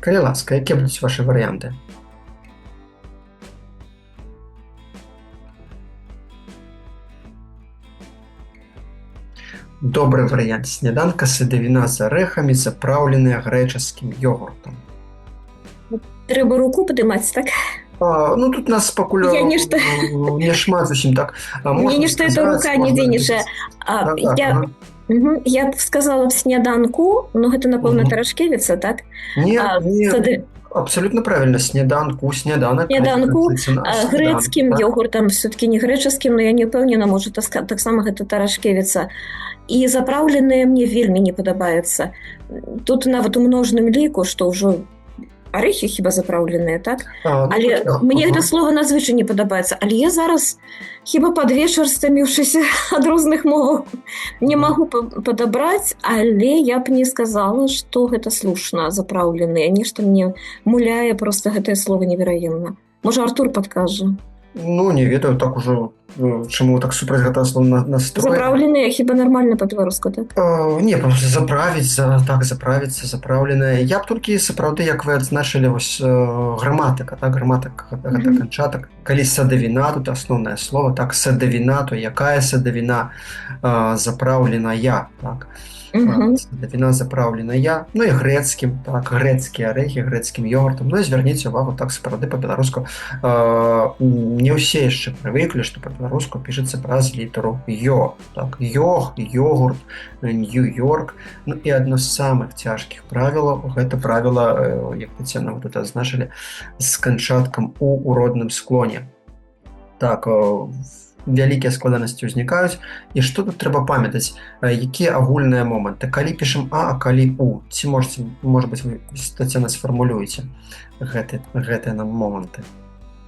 Калі ласка, якія будуць вашы варыянты? Добры варыянт сняданка садавіна з арэхамі, запраўленая грэчаскім йогуртам. Трэба руку падымаць, так? Ну, тут нас пакуль Я нешта- не шмат зусім так. Мне нешта эта рука не дзенечае. Я б сказала б сняданку, но гэта, напэўна, Мгм. Тарашкевіца, так? Не, А, сады- абсолютно правильно. Сняданку, сняданак. Сняданку, Сняданак, грэцкім так. йогуртам, все-таки не грэчаскім, но я не ўпэўнена, можа, таксама гэта Тарашкевіца. І запраўленыя мне вельмі не падабаецца. Тут нават у множным ліку, што ўжо арэхі хіба запраўленыя, так? Але мне гэта слова надзвычай не падабаецца. Але я зараз хіба пад вечар, стаміўшыся ад розных моваў, не магу падабраць, але я б не сказала, што гэта слушна, запраўленыя. Нешта мне муляе проста гэтае слово невераемна. Можа, Артур падкажа. Ну, не ведаю, так ужо, чаму так супраць гэтага слова настроена. Запраўленыя хіба нармальна па-беларуску, так? Не, просто заправіцца, запраўленая. Я б толькі сапраўды, як вы адзначылі, вось граматыка, так, граматыка гэта канчатак. Калі садавіна, тут асноўнае слово, так, садавіна, то якая садавіна запраўленая, так. Садавіна запраўленая, ну і грэцкім, так, грэцкія арэхі, грэцкім йогуртам. Ну і звярніце ўвагу, так, сапраўды па-беларуску. Не ўсе яшчэ прывыклі, што па-беларуску пішацца праз літару ё, так, йогурт, Нью-Йорк. Ну і адно з самых цяжкіх правілаў, гэта правіла, як Таццяна тут адзначылі, з канчаткам у родным склоне. Так, вялікія складанасці ўзнікаюць. І што тут трэба памятаць? Якія агульныя моманты? Калі пішам А, а калі У? Ці можа быць, вы, Таццяна, сфармулюеце гэтыя нам моманты?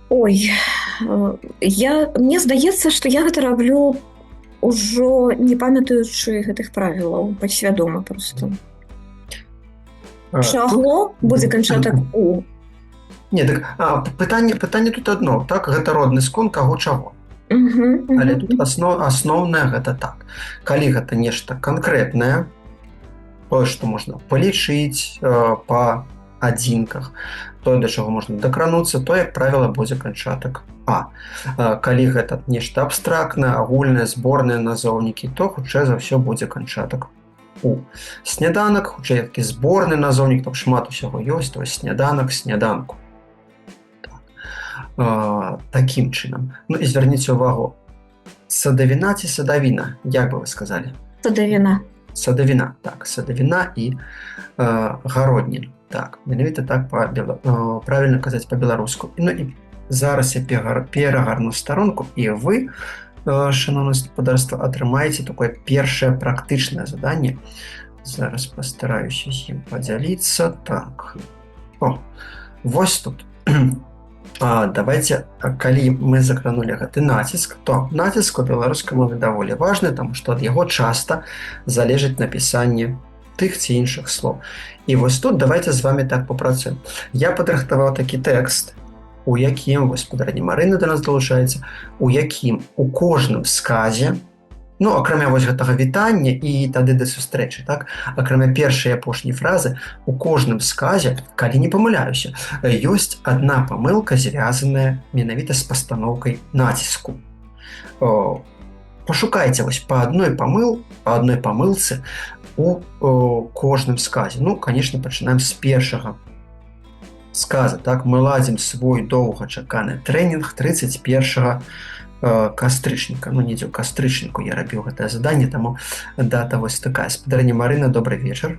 Ой, мне здаецца, што я гэта раблю ўжо не памятаючы гэтых правілаў, падсвядома проста. Чаго будзе канчатак У? Не, так, пытанне тут адно, так, гэта родны склон каго чаго. Але тут асноўнае гэта так. Калі гэта нешта канкрэтнае, тое, што можна палічыць па адзінках, тое, да чаго можна дакрануцца, то, як правіла, будзе канчатак А. Калі гэта нешта абстрактнае, агульнае, зборныя назоўнікі, то, хутчэй за ўсё, будзе канчатак У. Сняданак, хутчэй, такі зборны назоўнік, там шмат усяго ёсць, то сняданак, сняданку. Такім чынам. Ну і звярніце ўвагу, садавіна ці садавіна, як бы вы сказалі? Садавіна. Садавіна, так, садавіна і гароднін. Так, менавіта так правільна казаць па-беларуску. Ну і зараз я перагарну старонку, і вы, шаноўнае гаспадарства, атрымаеце такое першае практычнае заданне. Зараз пастараюся з ім падзяліцца. Так. Вось тут. Давайте, калі мы закранули гэты націск, то націск у беларускай мове даволі важны, таму што ад яго часта залежыць напісанне тых ці іншых слоў. І вось тут давайте з вами так попрацуем. Я падрыхтаваў такі тэкст, у якім, вось спадарня Марына да нас далучаецца, у якім у кожным сказе, ну, акрамя вось гэтага вітання і тады да сустрэчы, так? Акрамя першай і апошняй фразы, у кожным сказе, калі не памыляюся, ёсць адна памылка, звязаная менавіта з пастаноўкай націску. Пашукайце вось па адной памылцы у кожным сказе. Ну, канешне, пачынаем з першага сказа, так? Мы ладзім свой доўгачаканы трэнінг 31 кастрычніка. Ну, недзе ў кастрычніку я рабіў гэтае заданне, таму дата вось такая. Спадарня Марына, добрый вечар.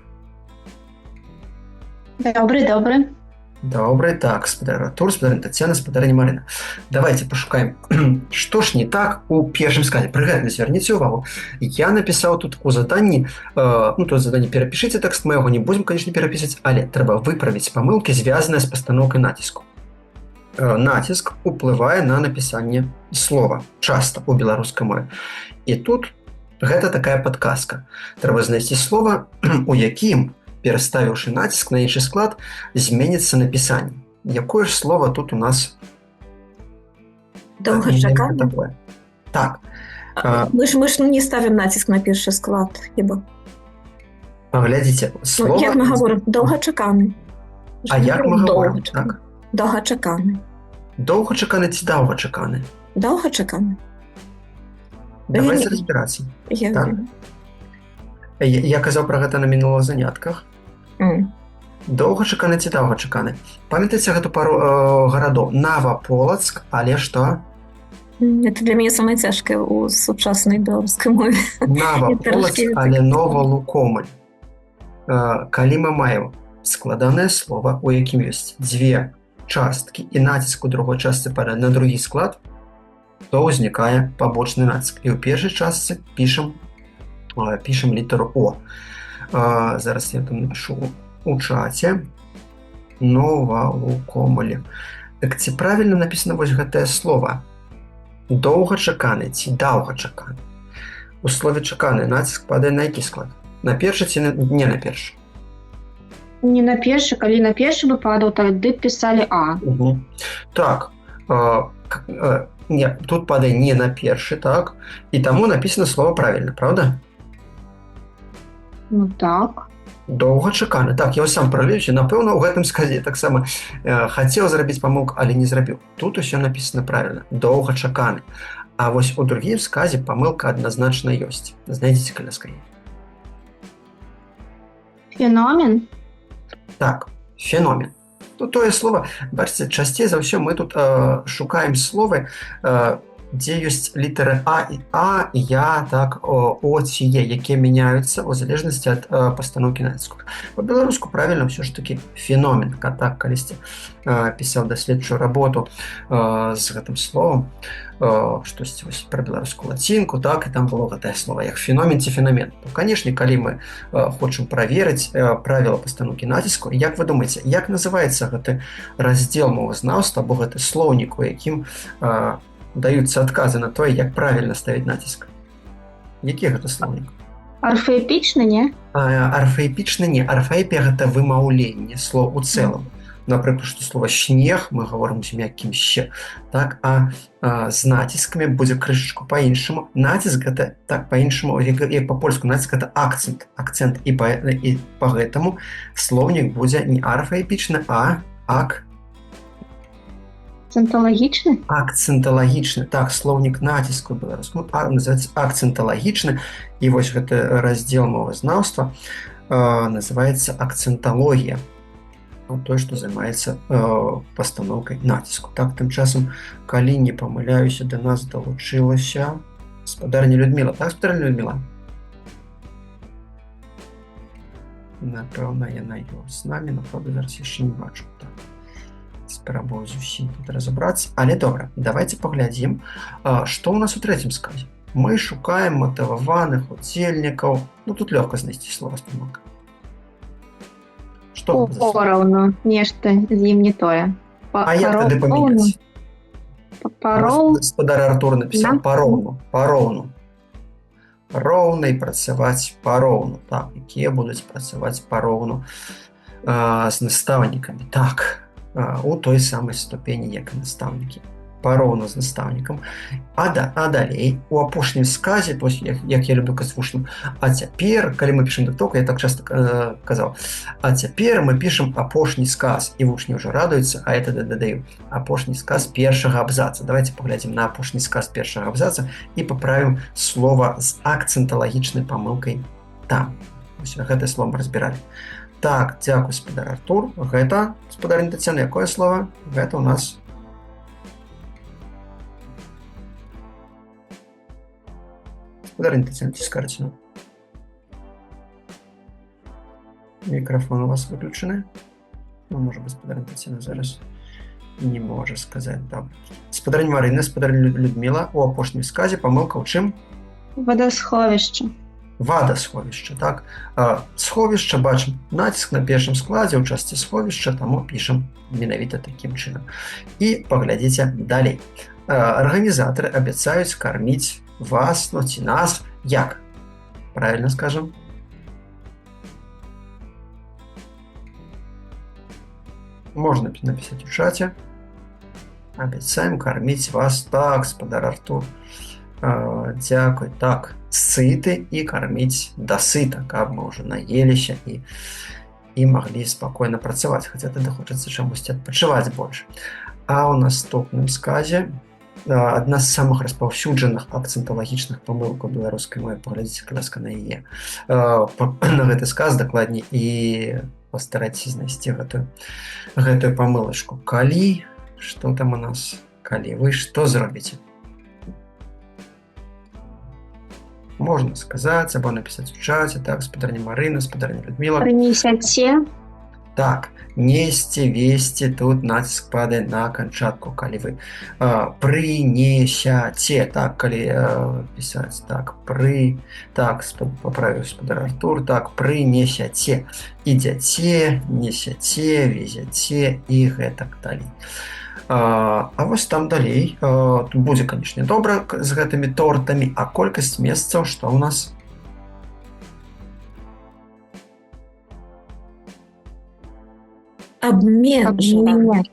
Добрый. Добрый, так, спадар Артур, спадарня Таццяна, спадарня Марына. Давайте пашукаем, што ж не так у першым сказе. Пры гэтым звярніце ўвагу. Я напісаў тут у заданні, ну, то заданне перапішыце тэкст, мы яго не будзем, канешне, перапісаць, але трэба выправіць памылкі, звязаныя з пастаноўкай націску. Націск уплывае на напісанне слова часта у беларускай мове. І тут гэта такая падказка. Трэба знайсці слова, у якім, пераставіўшы націск на іншы склад, зменіцца напісанне. Якое ж слова тут у нас доўгачаканы? Так. Мы ж не ставім націск на першы склад, хіба? Глядзіце, слова... Як мы гаворым, доўгачаканы. А як ми говоримо? Довгочеканий. Так? Довгочеканий. Довгочеканий чи довгочеканий? Довгочеканий. Давайте Він- розбиратися. Я... Так. Я казав про гэта на мінулых занятках. Доўгачаканы ці даўгачаканы. Памятаеце гэту пару гарадоў? Наваполацк, але што? Это для мяне самае цяжкае ў сучаснай беларускай мове. Наваполацк, але Новалукомль. Калі мы маем складанае слова, у якім ёсць дзве часткі і націск у другой частцы падае на другі склад, то ўзнікае пабочны націск. І ў першай частцы пішам літару О. Зараз я там напишу у чаце. Новалукомль. Так ці правільна напісана вось гэтае слово? Доўгачаканы ці даўгачаканы? У слове чаканы націск падае на які склад? На першы ці не на першы? Не на першы, калі на першы бы падаў, тады пісалі А. Угу. Так. Не, тут падае не на першы, так? І таму напісана слово правільна, правда? Ну так. Доўгачаканы. Так, я сам пралічу. Напэўна, у гэтым сказе таксама хацеў зрабіць памылку, але не зрабіў. Тут усё напісана правільна. Доўгачаканы. А вось у другім сказе памылка адназначна ёсць. Знайдзіце каля скай. Феномен? Так, феномен. Ну, тое слово, бачыце, часцей за ўсё мы тут шукаем словы, дзе ёсць літары А, Я, так, О ці Е, якія мяняюцца ў залежнасці ад пастаноўкі націску. Па-беларуску правільна ўсё ж такі феномен. Так, калісьці пісаў даследчую работу з гэтым словом, штосьці вось пра беларускую лацінку, так, і там было гэтае слово як феномен ці феномен. То, канешне, калі мы хочам праверыць правіла пастаноўкі націску, як вы думаеце, як называецца гэты раздзел мовазнаўства або гэты слоўнік, у якім даюцца адказы на тое, як правільна ставіць націск? Які гэта слоўнік? Арфаэпічны, не? Арфаэпічны не. Арфаэпія гэта вымаўленне слоў у цэлым. Напрыклад, што слова снег мы гаворым з мяккім «щ», так, а з націскамі будзе крышачку па-іншаму. Націск гэта так па-іншаму, як па-польску націск гэта акцэнт. І па гэтаму слоўнік будзе не арфаэпічны, а Акцэнталагічны? Акцэнталагічны. Так, слоўнік націску беларускую называецца акцэнталагічны. І вось гэты раздзел мовазнаўства называецца акцэнталогія. Той, што займаецца пастаноўкай націску. Так, тым часам, калі не памыляюся, да нас далучылася гаспадарня Людміла. Так, гаспадарня Людміла? Напэўна, яна ёсць з намі, но, правда, зараз яшчэ не бачу. Так. Спрабую зусім тут разабрацца. Але добра, давайте паглядзім, што ў нас у трэцім сказе. Мы шукаем матываваных удзельнікаў. Ну, тут лёгка знайсці слова з памылкай. Што гэта за слова? Пораўну. Нешта з ім не тое. А як тады памяняць? Гаспадар Артур напісаў пароўну. Роўна і працаваць пароўну. Так, якія будуць працаваць пароўну з настаўнікамі. Так, у той самай ступені, як і настаўнікі. Пароўну з настаўнікам. А далей, у апошнім сказе, як я люблю казаць вучням, а цяпер, калі мы пішам дыктоўку, я так часта казаў, а цяпер мы пішам апошні сказ, і вучні ўжо радуюцца, а я тады дадаю апошні сказ першага абзаца. Давайте паглядзім на апошні сказ першага абзаца і паправім слова з акцэнталагічнай памылкай там. Вось гэтае слово мы разбіралі. Так, дзякуй, гаспадар Артур. Гэта, гаспадарня Таццяна, якое слово? Гэта ў нас гаспадарня Таццяна, ціскарце. Мікрафон у вас выключаны. Ну, можа, гаспадарня Таццяна зараз не можа сказаць. Добра. Гаспадарня Марына, гаспадарня Людміла, у апошнім сказе памылка ў чым? Вадасховішча. Вадасховішча, так. Сховішча, бачым, націск на першым складзе ў частцы сховішча, таму пішам менавіта такім чынам. І паглядзіце далей. Арганізатары абяцаюць карміць вас, ну ці нас, як? Правільна скажам? Можна напісаць у чаце. Абяцаем карміць вас. Так, гаспадар Артур. Дзякуй. Так, сыты і карміць дасыта, каб мы ўжо наеліся і і маглі спакойна працаваць, хаця тады хочацца чамусьці адпачываць больш. А ў наступным сказе адна з самых распаўсюджаных акцэнталагічных памылкаў беларускай мовы, паглядзіце, калі ласка, на яе. На гэты сказ дакладней і пастарайцеся знайсці гэтую памылачку. Калі, што там у нас? Калі вы што зробіце? Можна сказаць або напісаць у чаце, так, спадарня Марына, спадарня Людміла. Прынесяце. Так, несці, весці, тут націск падае на канчатку, калі вы прынесяце, так, калі пісаць, так, паправіў спадар Артур, так, прынесяце, ідзяце, несяце, везяце і гэтак далей. А вось там далей будзе, канечне, добра з гэтымі тортамі, а колькасць месцаў, што ў нас? Абмежаваны.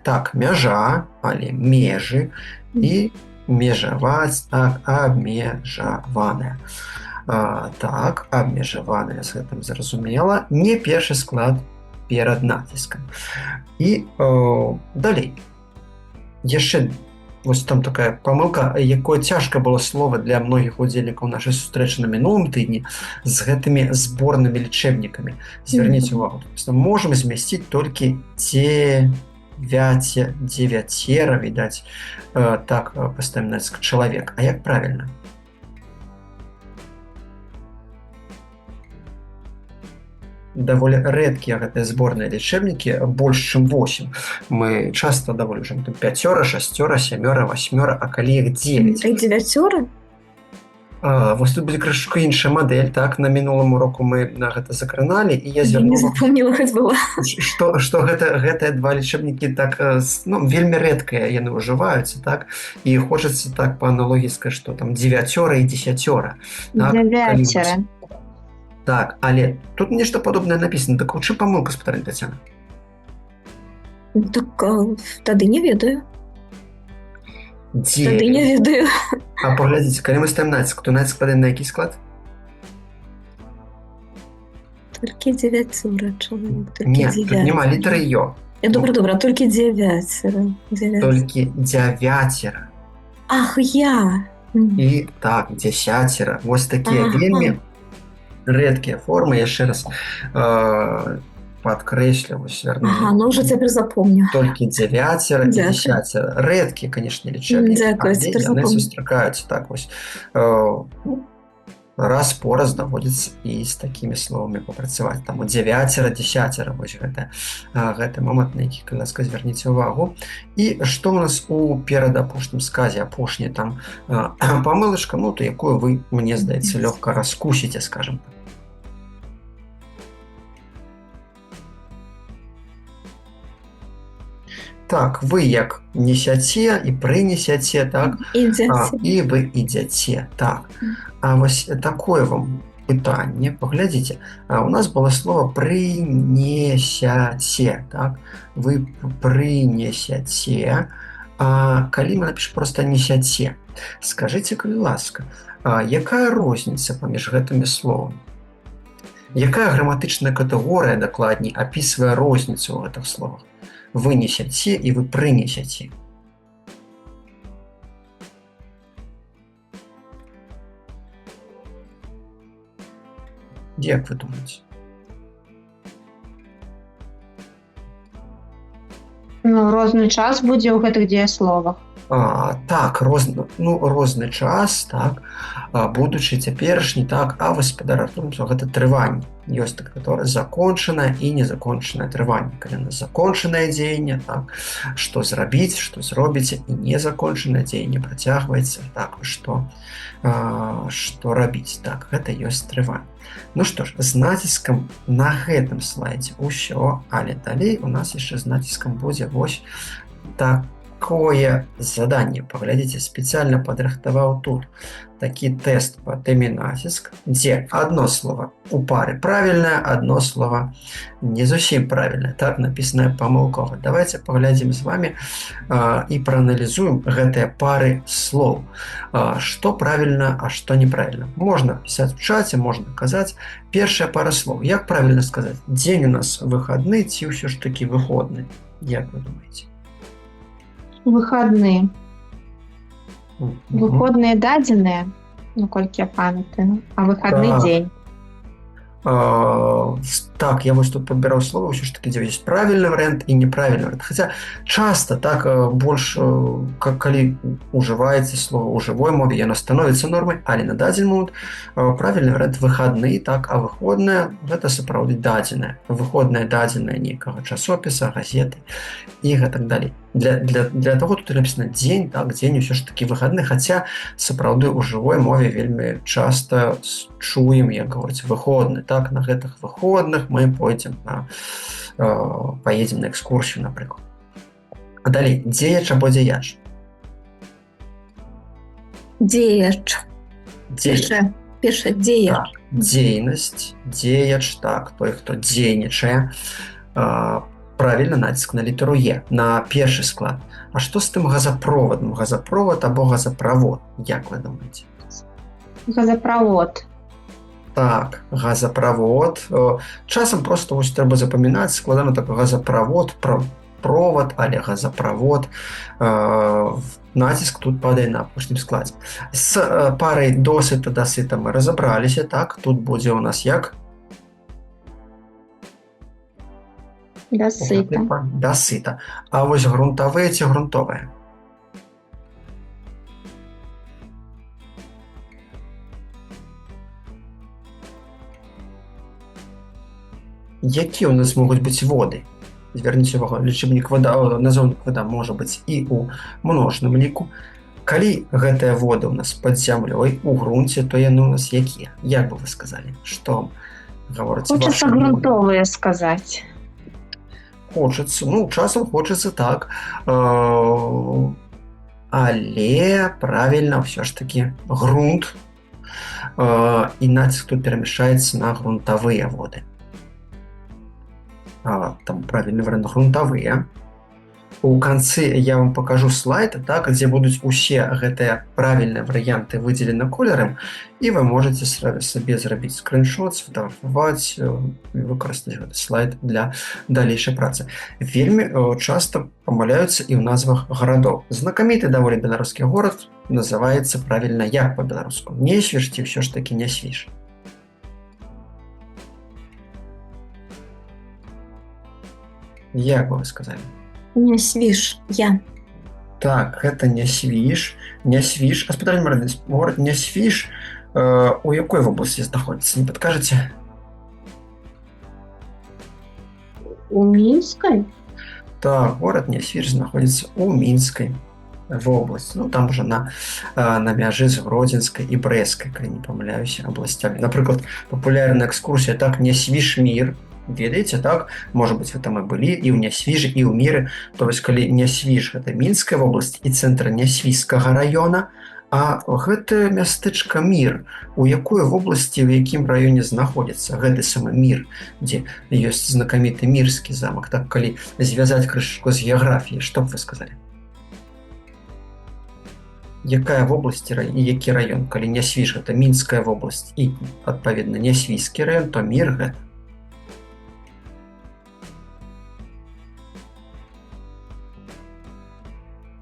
Так, мяжа, але межы, і межаваць, так, абмежаваная. Так, абмежаваная, з гэтым зразумела. Не першы склад перад націскам. І далей. Яшчэ вось там такая памылка, якое цяжка было слова для многіх удзельнікаў нашай сустрэчы на мінулым тыдні з гэтымі зборнымі лічэбнікамі. Звярніце ўвагу, можам змясціць толькі дзевяцера, відаць, так паставім націск чалавек. А як правільна? Даволі рэдкія гэтыя зборныя лічэбнікі, больш чым 8. Мы часта даволі ўжо 5, 6, 7, 8, а калі іх 9. І 9? Вось тут будзе крышку іншая мадэль, так, на мінулым уроку мы на гэта закраналі, і я звярнуў, не запомніла, хоць была. Што гэтыя два лічэбнікі так, вельмі рэдкія яны ўжываюцца, так, і хочацца так па аналогіі сказаць, што там 9 і 10. Дзявяцера. Так, але тут нешта падобнае напісана. Так у чым памылка, спадарня Тацяна? Так, тады не ведаю. Тады не ведаю. А паглядзіце, калі мы ставім націск, то націск падае на які склад? Толькі 9, чалавек. Не, тут няма літары Ё. Добра, толькі 9. Толькі 9. Ах, я. І так, 10. Вось такія вельмі рэдкія формы, яшчэ раз падкрэслю, звярну. Ну уже цяпер запомню. Толькі 9 і 10. Рэдкія, канешне, лічэбнікі, але яны сустракаюцца так вось. Раз-пораз даводзіцца і з такімі словамі папрацаваць. Там у 9, 10, вось гэты момант, на які, калі ласка, звярніце ўвагу. І што ў нас у перадапошнім сказе, апошняя там памылачка, то якую вы, мне здаецца, лёгка раскусіце, скажам так. Так, вы як несяце і прынесяце, так, і вы ідзяце, так. А вось такое вам пытанне, паглядзіце, у нас было слово прынесяце, так, вы прынесяце, а калі мы напішем проста несяце, скажыце, калі ласка, якая розніца паміж гэтымі словамі? Якая граматычная катэгорыя, дакладней, апісвае розніцу ў гэтых словах? Вы несяце і вы прынесяце. Як вы думаеце? Розны час будзе ў гэтых дзеясловах. Так, розны час, так, будучы, цяперашні, так, а вось спадар Артур, гэта трыванне. Ёсць так, которое закончанае і незакончанае трыванне. Калі у нас закончанае дзеянне, так, што зрабіць, што зробіце, і незакончанае дзеянне працягваецца, так, што рабіць, так, гэта ёсць трыванне. Ну што ж, з націскам на гэтым слайдзе ўсё, але далей у нас яшчэ з націскам будзе вось такое заданне. Паглядзіце, спецыяльна падрыхтаваў тут такі тэст па тэме націск, дзе адно слово у пары правільнае, адно слово не зусім правільнае, так напісанае памылкова. Давайте паглядзім з вами і прааналізуем гэтыя пары слоў. Што правільна, а што неправільна. Можна пісаць у чаце, можна казаць. Першая пара слоў. Як правільна сказаць? Дзень у нас выхадны ці ўсё ж такі выходны? Як вы думаеце? Выходные. Выходные дадзеныя, колькі я памятаю, а выходны Так. дзень. Так, я вось тут падбіраў слова, ўсё ж такі, дзе ёсць правільны варыянт і неправільны варыянт. Хаця часта так больш, калі ўжываецца слова ў жывой мове, яно становіцца нормай, але на дадзены момант правільны варыянт выхадны, так, а выходная гэта сапраўды дадзеная. Выходная дадзеная нейкага часопіса, газеты і гэтак далей. Для таго тут напісана дзень, так, дзень усё ж такі выхадны, хаця сапраўды ў жывой мове вельмі часта чуем, як гаворыць, выходны, так, на гэтых выходных мы пойдзем паедзем на экскурсію, напрыклад. А далей, дзеяч або дзеяч? Дзеяч. Піша дзеяч. Так, дзейнасць, дзеяч, так, той, хто дзейнічае. Правильно, націск на літару Е, на першы склад. А што з тым газапровадам? Газапровад або газаправод? Як вы думаеце? Газопровод. Так, газаправод. Часам просто ось трэба запамінаць, складана такой газаправод, провод, але газаправод. Націск тут падае на апошнім складзе. З парай досыта да сыта мы разабраліся, так, тут будзе у нас як? Дасыта. Дасыта. А вось грунтавыя ці грунтовыя? Які ў нас могуць быць воды? Звярніце увагу, лічыбнік вада, назоўнік вада можа быць і ў множным ліку. Калі гэтыя воды ў нас пад зямлёй, у грунце, то яны ў нас якія? Як бы вы сказалі? Што гаворыць? Хочется грунтовые сказать. Хочацца, часам хочацца так, але правільна ўсё ж такі грунт, і націск тут перамяшчаецца на грунтавыя воды. Там правільны варыянт грунтавыя. У канцы я вам пакажу слайд, так, дзе будуць усе гэтыя правільныя варыянты выдзелены колерам, і вы можаце сабе зрабіць скриншот, сфотаграфаваць і выкарыстаць гэты слайд для далейшай працы. Вельмі часта памыляюцца і ў назвах гарадоў. Знакаміты даволі беларускі горад называецца правільна як па-беларуску? Несвіж ці ўсё ж такі Нясвіж? Як бы вы сказалі? Нясвіж. Я. Так, гэта Нясвіж. Нясвіж. А спыталі Марына, горад Нясвіж у якой вобласці знаходзіцца? Не падкажаце? У Минской? Так, горад Нясвіж знаходзіцца ў Мінскай вобласці. Там уже на мяжы з Гродзенскай і Брэскай, калі не памыляюся, абласцямі. Напрыклад, папулярная экскурсія, так, Нясвіж-Мір. Ведаеце, так? Можа быць, вы там і былі, і ў Нясвіжы, і ў Міры. То вось, калі Нясвіж – гэта Мінская вобласць і цэнтр Нясвіжскага раёна, а гэта мястэчка Мір, у якой вобласці, у якім раёне знаходзіцца гэты самы Мір, дзе ёсць знакаміты Мірскі замак. Так, калі звязаць крышачку з геаграфіяй, што б вы сказалі? Якая вобласць і які раён? Калі Нясвіж – гэта Мінская вобласць і, адпаведна, Нясвіжскі раён, то Мір – гэта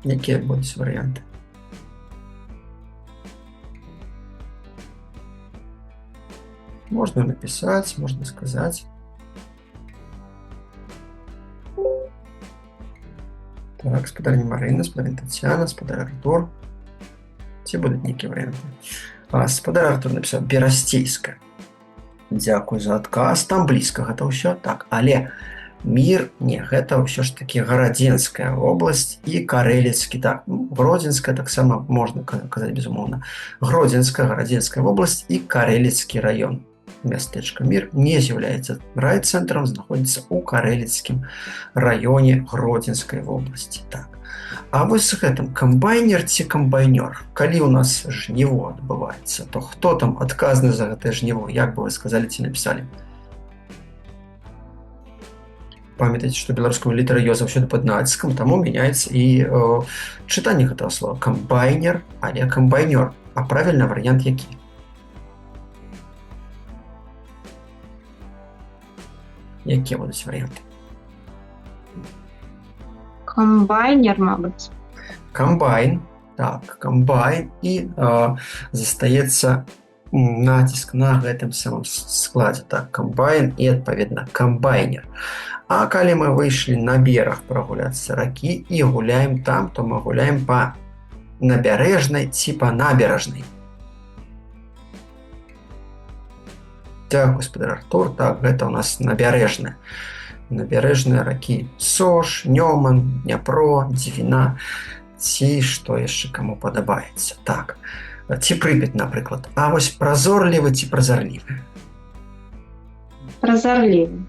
якія будуць варыянты? Можна напісаць, можна сказаць. Так, спадарня Марына, спадарня Тацяна, спадар Артур. Ці будуць нейкія варыянты? Спадар Артур напісаў Берасцейская. Дзякуй за адказ. Там блізка гэта ўсё. Так, але Мір, не, гэта ўсё ж такі Гарадзенская вобласць і Карэлецкі, так, Гродзенская таксама можна казаць безумоўна. Гродзенская, Гарадзенская вобласць і Карэлецкі раён. мястэчка Мір не з'яўляецца райцэнтрам, знаходзіцца ў Карэліцкім раёне Гродзенскай вобласці. Так. А вось з гэтым камбайнер ці камбайнёр? Калі ў нас жніво адбываецца, то хто там адказны за гэтае жніво? Як бы вы сказалі ці напісалі? Памятайце, што беларуская літара Ё заўсёды пад націскам, таму мяняецца і чытанне гэтага слова. Камбайнер, але камбайнёр. А правільны варыянт які? Якія будуць варыянты? Комбайнер, мабуть. Камбайн. Так, камбайн. І застаецца націск на гэтым самым складзе. Так, камбайн і, адпаведна, камбайнер. А калі мы выйшлі на бераг прагуляцца ракі і гуляем там, то мы гуляем па набярэжнай ці па наберажнай. Дзякуй, гаспадар Артур. Так, гэта ў нас набярэжная. Набярэжныя ракі Сош, Нёман, Дняпро, Дзвіна, ці што яшчэ каму падабаецца. Так, ці Прыпяць, напрыклад. А вось празорлівы ці празарлівы? Прозорливый.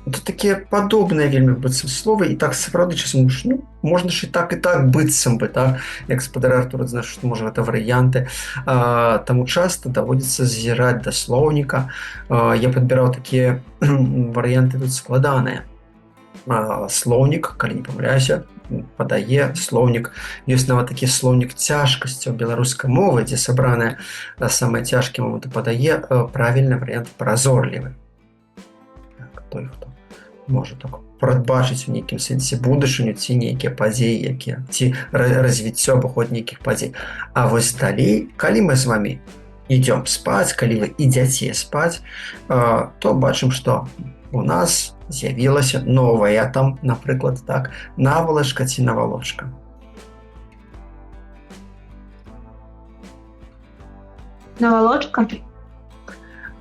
Тут такія падобныя вельмі быццам словы, і так сапраўды часам можна ж і так быццам бы, так, як гаспадар Артур адзначыў, што можа гэта варыянты. Таму часта даводзіцца зазіраць да слоўніка. Я падбіраў такія варыянты тут складаныя. Слоўнік, калі не памыляюся, падае слоўнік. Ёсць нават такі слоўнік цяжкасцяў беларускай мовы, дзе сабраныя самыя цяжкія моманты, падае правільны варыянт празорлівы. Так, той, хто можа так прадбачыць у нейкім сэнсе будучыню ці нейкія падзеі, якія ці развіццё або ход нейкіх падзей. А вось далей, калі мы з вамі ідём спаць, калі вы ідзяце спаць, то бачым, што у нас з'явілася новая там, напрыклад, так, навалачка ці навалочка. Наволочка.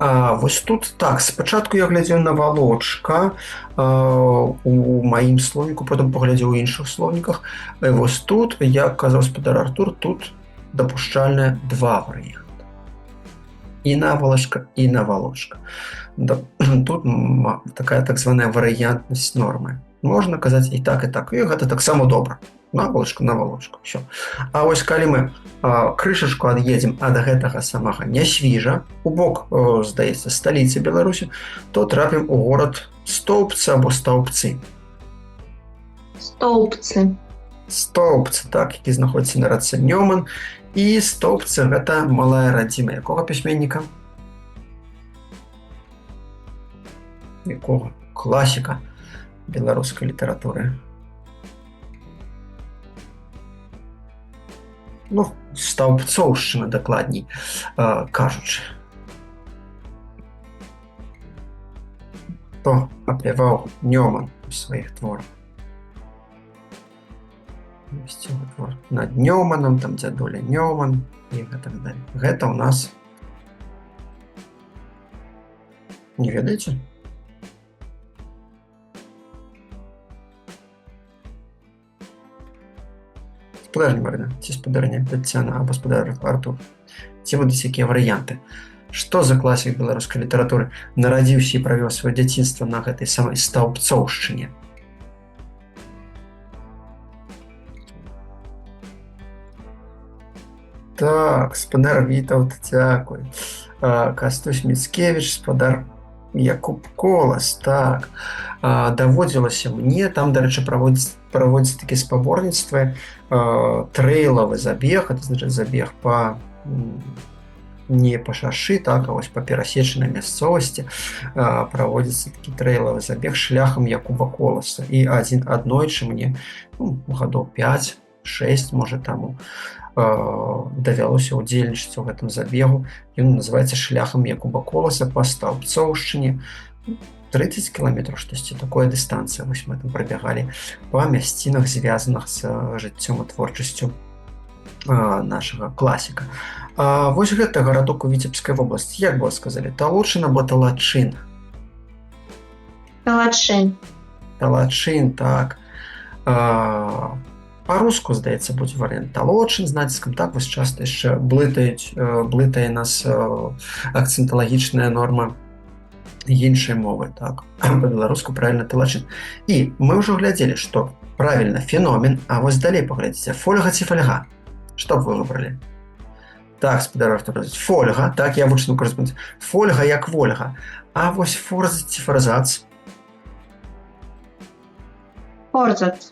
Вось тут так, спачатку я глядзеў навалочка у маім слоўніку, потым паглядзеў у іншых слоўніках. Вось тут, як казаў гаспадар Артур, тут дапушчальныя два варыянты. І навалачка, і навалочка. Тут такая так званая варыянтнасць нормы. Можна казаць і так, і гэта таксама добра. Навалачка, навалочка, ўсё. А вось калі мы крышачку ад'едзем ад гэтага самага Нясвіжа, у бок, здаецца, сталіцы Беларусі, то трапім у горад Стоўбцы або Стаўбцы. Столбцы. Стоўбцы, так, які знаходзіцца на рацэ Нёман. І Стоўбцы – гэта малая радзіма якога пісьменніка? Якога? Класіка беларускай літаратуры. Стаўбцоўшчына, дакладней кажучы. Хто апяваў Нёман у сваіх творах? Ёсць яго твор над Нёманам, там дзядуля Нёман і гэтак далей. Гэта ў нас... Не ведаеце? Спадарня Марына, ці спадарня Таццяна або спадар Артур. Ці будуць якія варыянты? Што за класік беларускай літаратуры нарадзіўся і правёў сваё дзяцінства на гэтай самай Стаўбцоўшчыне? Так, спадар Вітаўт, дзякуй. Кастусь Міцкевіч, спадар Якуб Колас, так. Даводзілася мне, там, дарэчы, праводзіць такія спаборніцтвы, трэйлавы забег, это значыць забег па не па шашы, так, а вось па перасечанай мясцовасці праводзіцца такі трэйлавы забег шляхам Якуба Коласа. І аднойчы мне, гадоў 5-6, можа, таму давялося ўдзельнічаць у гэтым забегу. Ён называецца шляхам Якуба Коласа па Стаўбцоўшчыне. 30 кіламетраў, штосьці такое дыстанцыя. Вось мы там прабягалі па мясцінах, звязаных з жыццём і творчасцю нашага класіка. Вось гэта гарадок у Віцебскай вобласці. Як бы вы сказалі, Талучын або Талачын? Талачын. Талачын, так. Па-руску, здаецца, будзе варыянт талодшын з націскам, так вось часта яшчэ блытае нас акцэнталагічная норма іншай мовы, так, па-беларуску правільна талачын. І мы ўжо глядзелі, што правільна феномен, а вось далей паглядзіце, фольга ці фальга? Што б вы выбралі? Так, спадар Артур, фольга, так, я вучну карэспондэнт. Фольга як вольга. А вось форзац ці фарзац? Форзац.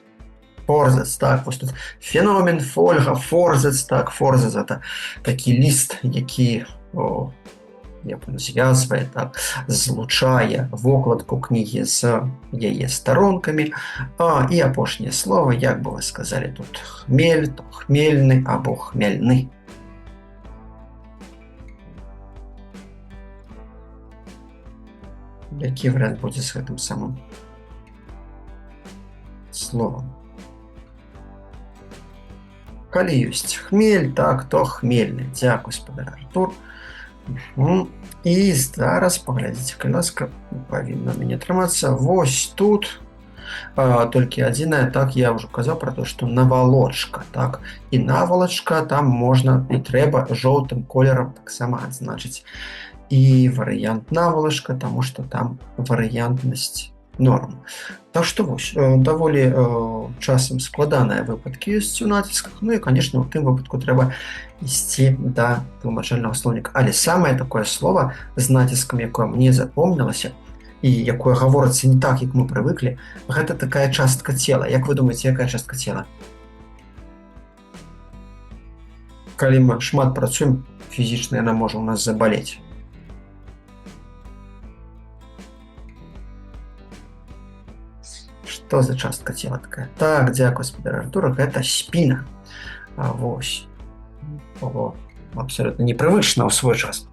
Форзац, так, вось тут феномен, фольга, форзац, так, форзац это такі ліст, які звязвае, так, злучае вокладку кнігі з яе старонкамі. І апошняе слово, як бы вы сказалі тут, хмель, то хмельны або хмельны. Які варыянт будзе з гэтым самым словам? Калі ёсць хмель, так, то хмельны. Дзякуй, спадар Артур. І зараз паглядзіце, калі ласка, павінна мяне атрымацца. Вось тут толькі адзінае, так, я ўжо казаў пра то, што навалочка, так, і навалачка там можна і трэба жоўтым колерам таксама адзначыць і варыянт навалачка, таму што там варыянтнасць норм. Так што вось, даволі часам складаныя выпадкі ёсць у націсках, ну і, канешне, у тым выпадку трэба ісці да тлумачальнага слоўніка. Але самае такое слово з націскам, якое мне запомнілася, і якое гаворыцца не так, як мы прывыклі, гэта такая частка цела. Як вы думаеце, якая частка цела? Калі мы шмат працуем, фізічна яна можа ў нас забалець. Што за частка цела такая? Так, дзякуй, спадар Артур, гэта спіна. Вось. Абсолютна непрывычна ў свой час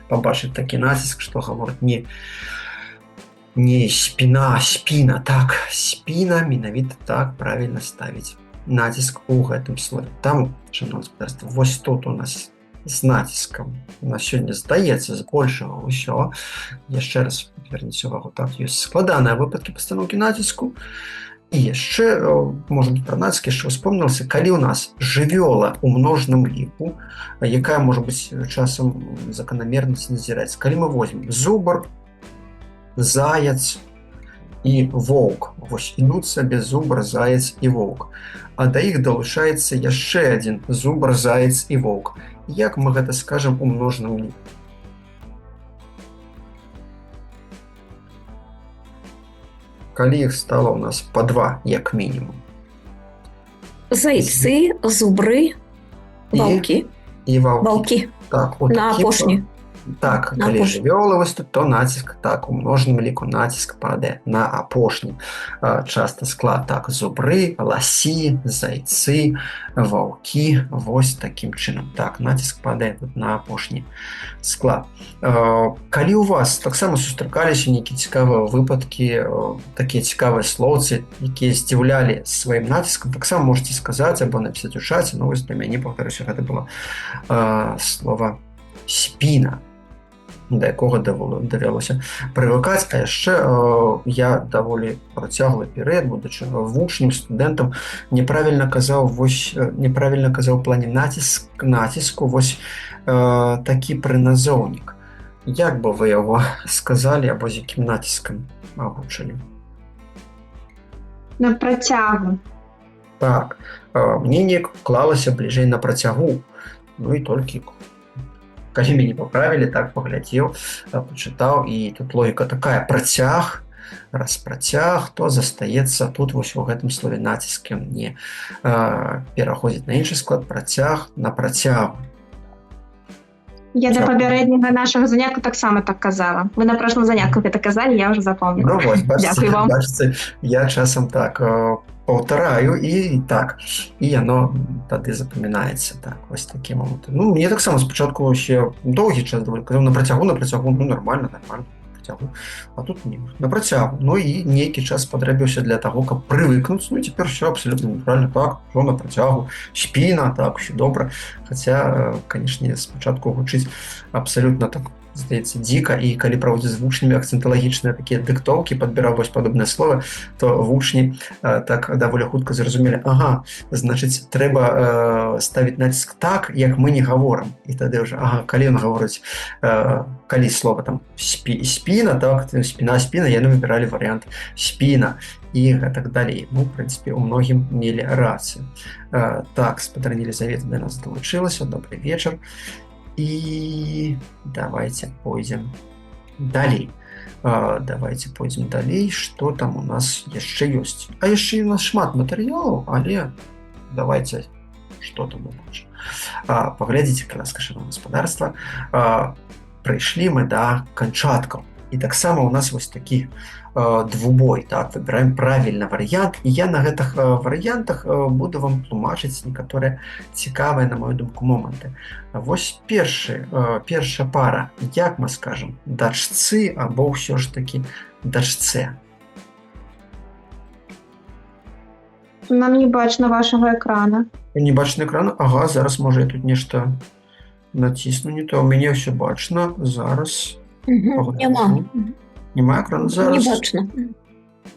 пабачыць такі націск, што гаворыць не спіна, а спіна. Так, спіна менавіта так правільна ставіць націск у гэтым слове. Там, шановне спадарства, вось тут у нас з націскам. У нас сёння здаецца збольшага ўсё. Яшчэ раз верніце увагу, так, ёсць складаныя выпадкі пастаноўкі націску. І яшчэ, можа быць, пра націск яшчэ успомнілася, калі ў нас жывёла ў множным ліку, якая можа быць часам заканамернасць назіраецца. Калі мы возьмем зубр, заяц і воўк. Вось ідуць сабе зубр, заяц і воўк. А да іх далучаецца яшчэ адзін зубр, заяц і воўк. Як мы гэта скажам у множным ліку? Калі іх стала ў нас па два, як мінімум. Зайцы, зубры, ваўкі. І ваўкі. Ваўкі. Так, на апошні. Так, на калі апошні. жывёлы вось тут, то націск, так, у множным ліку націск падае на апошні часта склад. Так, зубры, ласі, зайцы, ваўкі, вось такім чынам. Так, націск падае тут на апошні склад. Калі у вас таксама сустракаліся нейкія цікавыя выпадкі, такія цікавыя слоўцы, якія здзіўлялі сваім націскам, таксама можаце сказаць або напісаць у чаце. Ну, вось для мяне, паўтарюся, гэта было слова спіна, да якога давялося прывыкаць. А яшчэ я даволі працяглы перыяд, будучы вучнем, студэнтам, неправільна казаў у плане націску вось такі прыназоўнік. Як бы вы яго сказалі або з якім націскам агучылі? На працягу. Так, мне неяк клалася бліжэй на працягу. Ну і толькі калі мяне паправілі, так паглядзеў, пачытаў, і тут логіка такая: працяг, раз працяг, то застаецца тут вось у гэтым слове націск не пераходзіць на іншы склад, працяг на працягу. Я да папярэдняга нашага занятку таксама так казала. Вы на прошлом занятку гэта казалі, я ўжо запомніла. Ну вось, Дзякуй вам. бачыце, я часам так паўтараю, і так, і яно тады запамінаецца. Так, вось такі момант. Ну, мне таксама спачатку ще доўгі час даволі казаў на працягу, ну нормально, працягу. А тут не, на працягу. Ну і нейкі час спатрэбіўся для таго, каб прывыкнуць. Ну і цяпер все абсолютно натуральна. Так, що на працягу, спіна, так, все добра. Хаця, канешне, спачатку гучыць абсолютно так здаецца, дзіка, і калі праводзіць з вучнямі акцэнталагічныя такія дыктоўкі, падбіраў вось падобнае слова, то вучні так даволі хутка зразумелі, ага, значыць, трэба ставіць націск так, як мы не гаворым. І тады ўжо, ага, калі ён гаворыць, калі слова там спіна, так, спіна, яны выбіралі варыянт спіна і гэтак далей. Ну, в прынцыпе, у многім мелі рацыю. Так, спадарня Елізавета да нас далучылася, добрый вечар. І давайте пойдзем далей. Што там у нас яшчэ ёсць? А яшчэ у нас шмат матэрыялаў, але давайте, што там мы бачым. Паглядзіце, калі ласка, шановнае гаспадарства, прыйшлі мы да канчаткаў. І таксама у нас вось такі двубой, так, выбіраем правільны варыянт, і я на гэтых варыянтах буду вам тлумачыць некаторыя цікавыя, на мою думку, моманты. Вось першая пара, як мы скажам, дачцы або ўсё ж такі дачцэ? Нам не бачна вашага экрана. Не бачна экрана? Ага, зараз, можа, я тут нешта націсну не то. У мяне ўсё бачна. Зараз. Няма. Няма экрана? Зараз. Не бачна.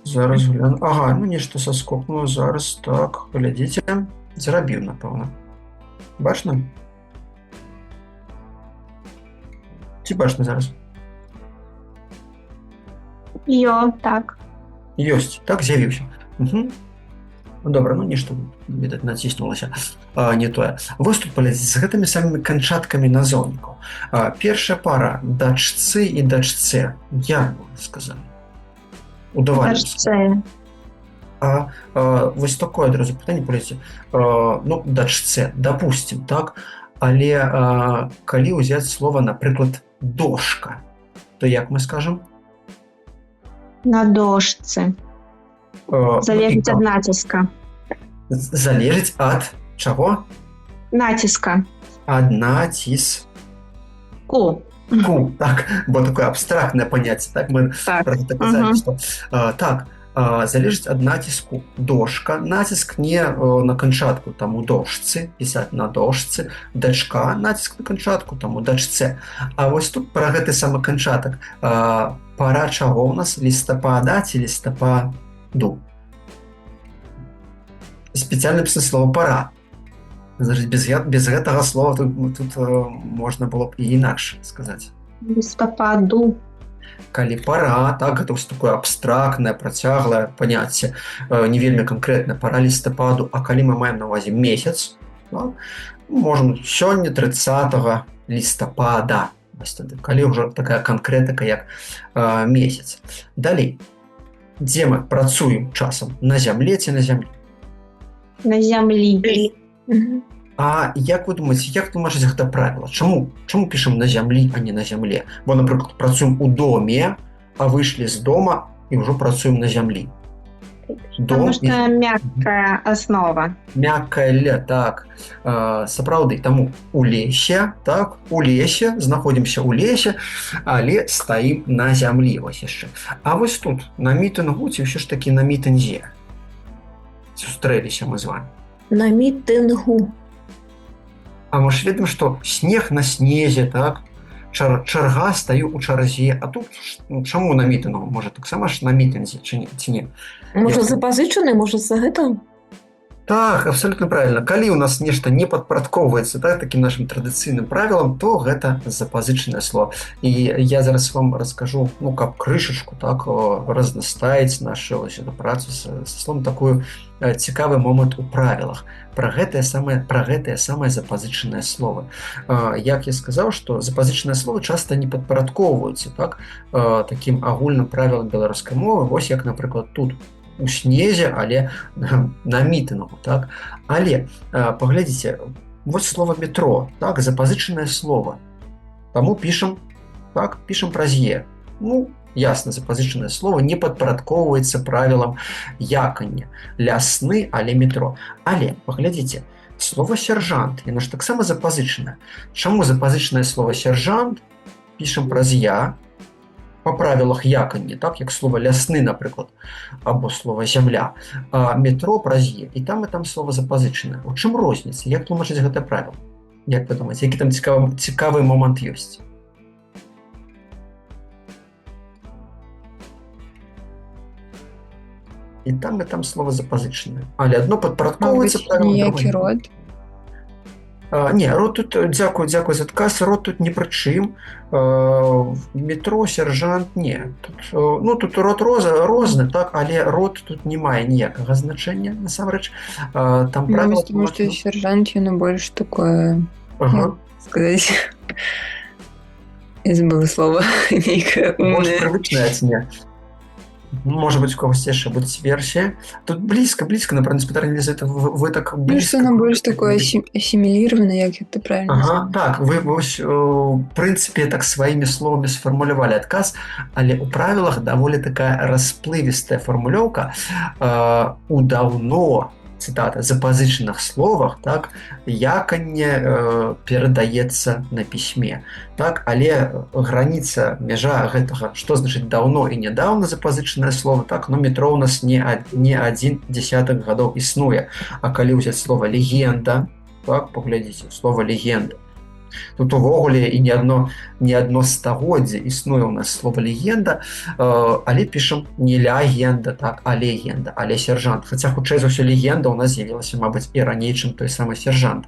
Зараз гляну. Ага, ну нешта саскокнула. Зараз, так, глядзіце. Зарабіў, напэўна. Бачна? Ці бачна зараз? Так. Ёсць, так, з'явіўся. Угу. Ну, добра, ну нешта, відаць, націснулася не тое. Вось тут паглядзіце, з гэтымі самымі канчаткамі назоўнікаў. Першая пара дачцы і дачцэ. Як бы сказалі? Дачцэ. Вось такое адразу пытанне, паглядзіце. Ну, дачцэ, дапусцім, так? Але калі ўзяць слова, напрыклад, дошка, то як мы скажам? На дошцы. Залежыць ад націска. Залежыць ад чаго? Націска. Ад націску. Так, бо такое абстрактнае паняцце, так? Мы про гэта казалі, што так, залежыць ад націску дошка. Націск не на канчатку, там у дошцы, пісаць на дошцы, дачка, націск на канчатку, там у дачцэ. А вось тут пра гэты самы канчатак. Пара чаго ў нас? Лістапада ці лістападу? Спецыяльна напісана слова пара. Значит, без гэтага слова тут можна было б і інакш сказаць. Лістападу. Калі пара, так, гэта вось такое абстрактнае, працяглае паняцце, не вельмі канкрэтна, пара лістападу, а калі мы маем на ўвазе месяц, так, можам сёння 30 лістапада, калі ўжо такая канкрэтыка, як месяц. Далей, дзе мы працуем часам? На зямле ці на зямлі? На зямлі. А як вы думаеце, як тлумачыць гэта правіла? Чаму пішам на зямлі, а не на зямле? Бо, напрыклад, працуем у доме, а выйшлі з дома і ўжо працуем на зямлі. Потому што мяккая аснова. Мяккая, так. Сапраўды, таму у лесе, так, у лесе, знаходзімся ў лесе, але стаім на зямлі, вось яшчэ. А вось тут, на мітынгу, ці ўсё ж такі на мітынзе? Сустрэліся мы з вами. На мітынгу. А мы ж ведаем, што снег на снезе, так? Чарга стаю ў чарзе. А тут чаму на мітынгу? Можа, таксама ж на мітынзе, ці не? Можа, запазычаны, можа, за гэта? Так, абсолютно правильно. Калі у нас нешта не падпарадкоўваецца, так, такім нашым традыцыйным правілам, то гэта запазычанае слово. І я зараз вам раскажу, ну, каб крышачку, так, разнастаіць нашу працу са словом такую цікавы момант у правілах. Пра гэтае самае запазычанае слово. Як я сказаў, што запазычаныя словы часта не падпарадкоўваюцца, так, такім агульным правілам беларускай мовы, вось як, напрыклад, тут у снезе, але на мітынгу, так? Але паглядзіце, вось слова метро, так, запазычанае слово. Таму пішам, так, пішам праз е. Ну, ясна, запазычанае слово не падпарадкоўваецца правілам якання. Лясны, але метро. Але, паглядзіце, слово сяржант, яно ж таксама запазычанае. Чаму запазычанае слово сяржант пішам праз я, па правілах якання, так, як слова лясны, напрыклад, або слова зямля, а метро праз е, і там слова запазычанае. У чым розніца? Як тлумачыць гэта правіла? Як вы думаеце, які там цікавы момант ёсць? і там слова запазычанае. Але адно падпарадкоўваецца Мабыць, правілам, ніякі другое. род. Не, род тут, дзякую за адказ, род тут ні пры чым. Метро, сержант, не. Тут род розны, так, але род тут не мае ніякага значэння, насамрэч. Там правіла... Мабыць, таму што сержант, яно больш такое, Ага. сказаць, я забыла слова, нейкае Больш умнае. прывычнае, ці не? Можа быць, у когось яшчэ будзе версія. Тут блізка, напэўна, спытанне Елізавета, вы так Ну, блізка. што яно больш такое асіміліравана, як гэта правільна Ага, сказаць. так, вы вось, у прынцыпе, так сваімі словамі сфармулявалі адказ, але ў правілах даволі такая расплывістая фармулёўка. У даўно, цытата, запазычаных словах, так, яканне перадаецца на пісьме. Так, але граніца, мяжа гэтага, што значыць даўно і нядаўна запазычанае слово, так, метро ў нас не 1 дзесятак гадоў існуе. А калі ўзяць слово легенда, так, паглядзіце, слово легенда. Тут увогуле і не адно стагоддзе існуе ў нас слова легенда, але пішам не лягенда, так, а легенда, але сержант. Хаця хутчэй за ўсё легенда ў нас з'явілася, мабыць, і раней, чым той самы сержант.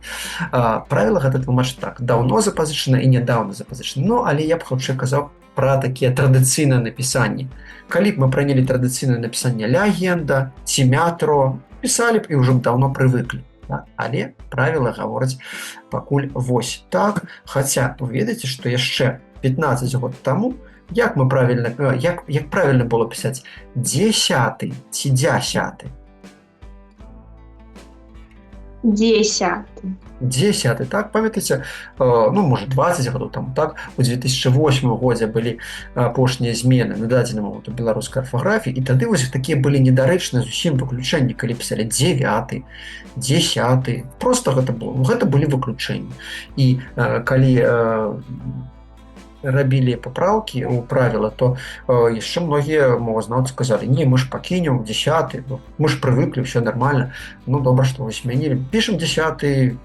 Правіла гэта тлумачыць так: даўно запазычана і нядаўна запазычана. Ну, але я б хутчэй казаў пра такія традыцыйныя напісанні. Калі б мы прынялі традыцыйнае напісанне легенда ці метро, пісалі б і ўжо даўно прывыклі. Так, але правіла гавораць пакуль вось так. Хаця вы ведаеце, што яшчэ 15 год таму як правільна было пісаць дзесяты ці дзясяты? Дзесяты, так, памятаеце, можа 20 гадоў таму, так, у 2008 годзе былі апошнія змены на дадзенаму беларускай арфаграфіі, і тады вось такія былі недарэчныя зусім выключэнні, калі пісалі 9, 10, просто гэта былі выключэнні. І калі рабілі папраўкі ў правіла, то яшчэ многія мовазнаўцы казалі: не, мы ж пакінем 10, мы ж прывыклі, ўсё нармальна. Ну, добра, што вы змянілі, пішам 10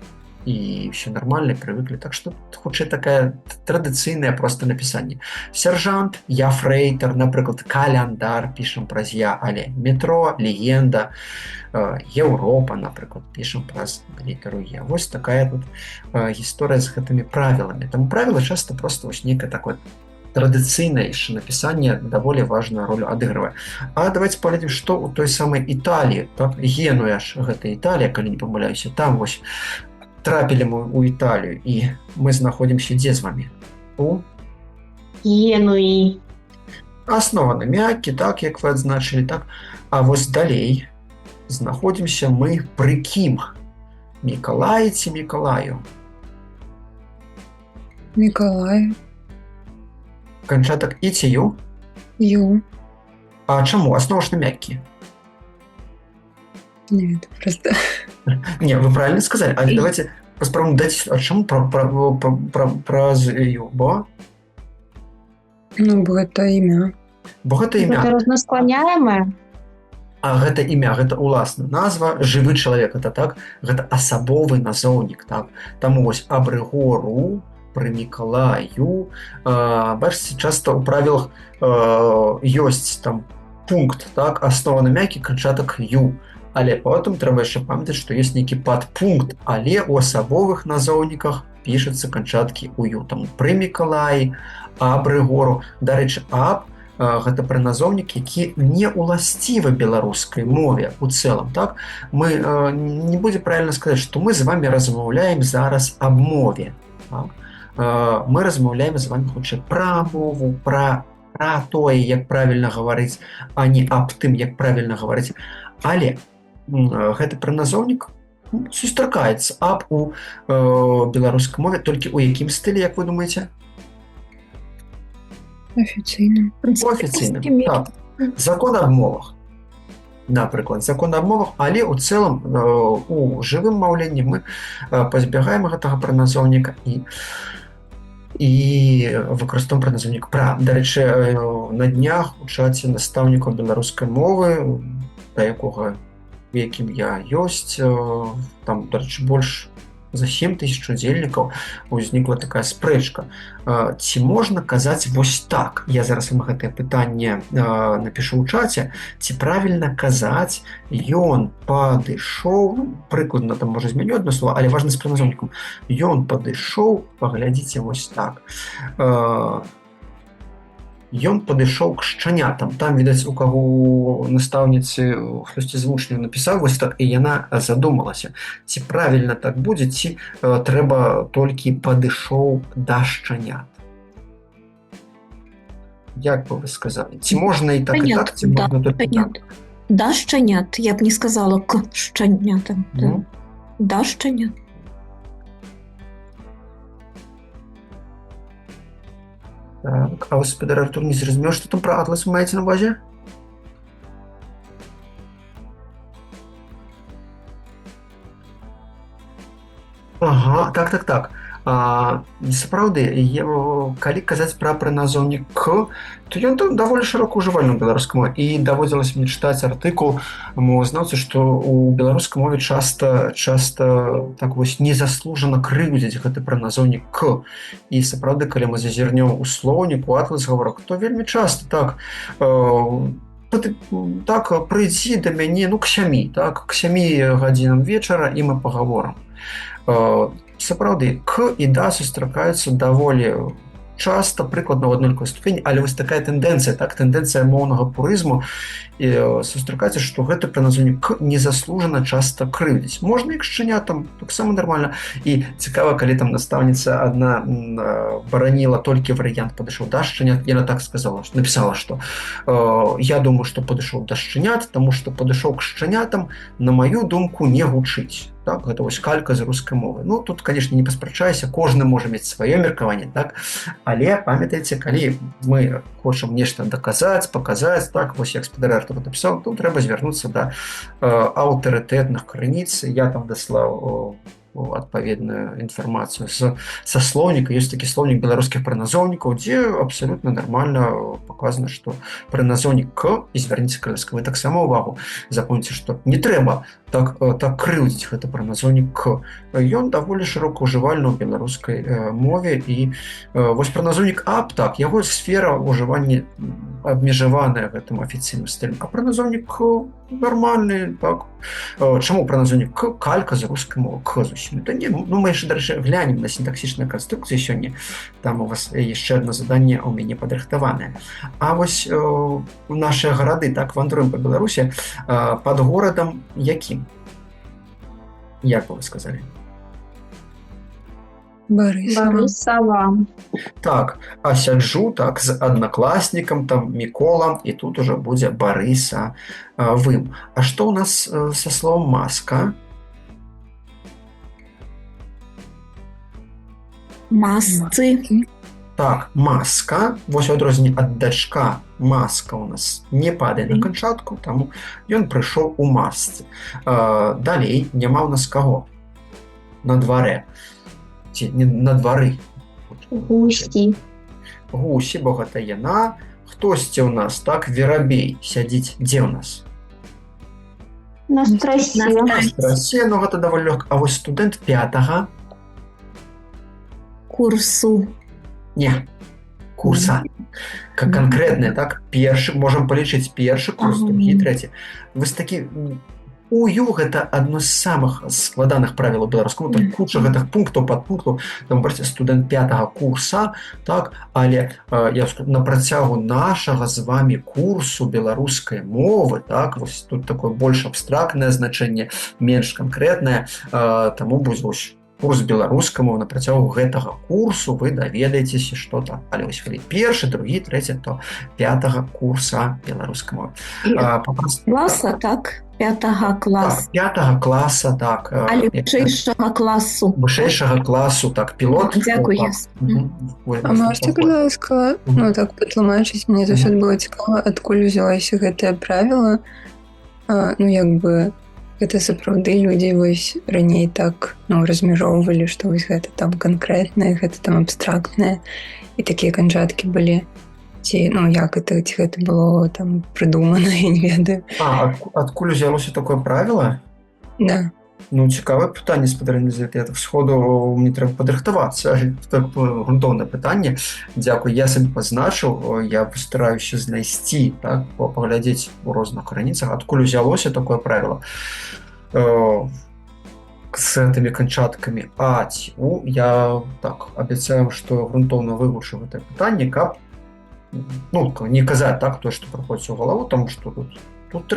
і ўсё нармальна, прывыклі. Так што хутчэй такая традыцыйнае проста напісанне. Сержант, я фрэйтар, напрыклад, каляндар пішам праз я, але метро, легенда, Еўропа, напрыклад, пішам праз літару Е. Вось такая тут гісторыя з гэтымі правіламі. Таму правіла часта проста вось нейкае такое традыцыйнае яшчэ напісанне даволі важную ролю адыгрывае. А давайте паглядзім, што ў той самай Італіі, так, Генуя ж, гэта Італія, калі не памыляюся, там вось трапілі мы ў Італію, і мы знаходзімся дзе з вамі? У Генуі. Аснованы мяккі, так, як вы адзначылі, так. А вось далей знаходзімся мы пры кім? Мікалаі ці Мікалаю? Мікалаю. Канчатак і ці ю? Ю. А чаму? Аснова ж на мяккі. Не ведаю, просто. Не, вы правильно сказали. Але давайте паспрабуем даць, а чаму праз ю? Бо? Ну, бо гэта імя. Бо гэта імя. Гэта рознасклоняемае? А гэта імя, гэта уласна назва, жывы чалавек, гэта так, гэта асабовы назоўнік, так. Таму вось абрыгору, пры Мікалаю, бачыце, часта ў правілах ёсць там пункт, так, аснованы мяккі, канчатак ю. Але потым трэба яшчэ памятаць, што ёсць нейкі падпункт, але ў асабовых назоўніках пішацца канчаткі ў ю. Таму пры Мікалаі, абрыгору. Дарэчы, аб гэта прыназоўнік, які не ўласцівы беларускай мове ў цэлым, так? Мы не будзе правільна сказаць, што мы з вамі размаўляем зараз аб мове, так? Мы размаўляем з вамі хутчэй пра мову, пра тое, як правільна гаварыць, а не аб тым, як правільна гаварыць. Але гэты прыназоўнік сустракаецца аб у беларускай мове, толькі ў якім стылі, як вы думаеце? Афіцыйным. Офіцыйным, так. Закон аб мовах. Напрыклад, закон аб мовах, але ў цэлым у жывым маўленні мы пазбягаем гэтага прыназоўніка і выкарыстоўваем прыназоўнік пра. Дарэчы, на днях у чаце настаўнікаў беларускай мовы, да якога, у якім я ёсць, там, дарэчы, больш за 7 тысяч удзельнікаў узнікла такая спрэчка. Ці можна казаць вось так? Я зараз вам гэтае пытанне напишу ў чаце. Ці правільна казаць, ён падышоў, прыкладна там можа змяню одно слово, але важна з прыназоўнікам. Ён падышоў, паглядзіце вось так. Ён падышоў к шчанятам. Там, відаць, у каго настаўніцы хтосьці з вучняў напісаў вось так, і яна задумалася. Ці правільна так будзе, ці трэба толькі падышоў да шчанят? Як бы вы сказалі? Ці можна і так, і так, ці можна толькі так? Да шчанят. Я б не сказала к шчанятам. Да шчанят. Так, а вось спадар Артур не зразумеў, што там пра атлас вы маеце на ўвазе? Ага, так. Сапраўды, калі казаць пра прыназоўнік «к», то ён там даволі шырока ўжывальны ў беларускай мове. І даводзілася мне чытаць артыкул мовазнаўцы, што ў беларускай мове часта так вось незаслужана крыўдзяць гэты прыназоўнік «к». І сапраўды, калі мы зазірнём у слоўнік, у атлас гаворак, то вельмі часта так прыйдзі да мяне, к 7, так, к 7 гадзінам вечара, і мы пагаворым. Сапраўды, к і да сустракаюцца даволі часта, прыкладна ў аднолькавай ступені, але вось такая тэндэнцыя, так, тэндэнцыя моўнага пурызму сустракаецца, што гэты прыназоўнік «к» незаслужана часта крыўдзіць. Можна і к шчанятам, таксама нармальна. І цікава, калі там настаўніца адна бараніла толькі варыянт «падышоў да шчанят», яна так сказала, напісала, што я думаю, што падышоў да шчанят, таму што падышоў к шчанятам, на маю думку, не гучыць. Так, гэта вось калька з рускай мовы. Тут, канешне, не паспрачайся, кожны можа мець сваё меркаванне, так? Але памятайце, калі мы хочам нешта даказаць, паказаць, так, вось як спадар Артур напісаў, тут трэба звярнуцца да аўтарытэтных крыніц. Я там даслаў адпаведную інфармацыю са слоўніка. Ёсць такі слоўнік беларускіх прыназоўнікаў, дзе абсалютна нармальна паказана, што прыназоўнік «к», і звярніце, калі ласка, вы таксама ўвагу, запомніце, што не трэба так крыўдзіць гэты прыназоўнік «к». Ён даволі шырока ўжывальны ў беларускай мове. І вось прыназоўнік «аб», так, яго сфера ўжывання абмежаваная гэтым афіцыйным стылем, а прыназоўнік «к» нармальны, так. Чаму прыназоўнік «к» калька з рускай мовы, «к» зусім? Та не, мы яшчэ, дарэчы, глянем на сінтаксічныя канструкцыі сёння. Там у вас яшчэ адно заданне ў мяне падрыхтаванае. А вось нашыя гарады, так, вандруем па Беларусі, пад горадам якім? Як бы вы сказалі? Барысава. Так, а сяджу, так, з аднакласнікам, там, Міколам, і тут ужо будзе Барысавым. А што ў нас са словом маска? Масцы. Так, маска. Вось у адрозненне ад дачка, маска ў нас не падае на канчатку, таму ён прыйшоў у масцы. Далей няма ў нас каго? На дварэ. Ці не на двары. Гусі. Гусі, бо гэта яна. Хтосьці ў нас, так, верабей сядзіць дзе ў нас? На страсе. На страсе, гэта даволі лёгка. А вось студэнт 5-га? Курсу. Не, курса. Как конкретные, так, першы, можем полічыць першы курс, другі, трэці. Вось такі, УЮ гэта адно з самых складаных правілаў беларускай мовы, куча гэтых пунктаў, падпунктаў, там, бачыце, студэнт 5-га курса, так, але я скажу, на працягу нашага з вами курсу беларускай мовы, так, вось тут такое больш абстрактнае значэнне, менш канкрэтнае, таму будзе вось курс беларускай мовы. На працягу гэтага курсу вы даведаецеся, што там. Але вось калі першы, другі, трэці, то 5-га курса беларускай мовы. Класа, так? 5-га класа. Так, 5-га класа, так. Але вышэйшага класу. Вышэйшага класу, так, пілот. Дзякую. А можете, будь ласка, так патлумачыць, мне заўсёды было цікава, адкуль узялася гэтае правіла, як бы гэта сапраўды людзі вось раней так размяжоўвалі, што вось гэта там канкрэтнае, гэта там абстрактнае, і такія канчаткі былі. Ці, як гэта, ці гэта было там прыдумана, я не ведаю. Адкуль узялося такое правіла? Да. Ну, цікаве питання, спадарні Елізавета. Сходу мені треба подрихтуватися. Так, ґрунтовне питання. Дякую. Я собі позначив, я постараюся знайти, так, поглядіти у різних країнцях, откуда взялося таке правило. С этими кончатками А, Т, У. Я так обіцяю, що ґрунтовно вивчу це питання, як, ну, не казати так, то, що приходить у голову, тому що тут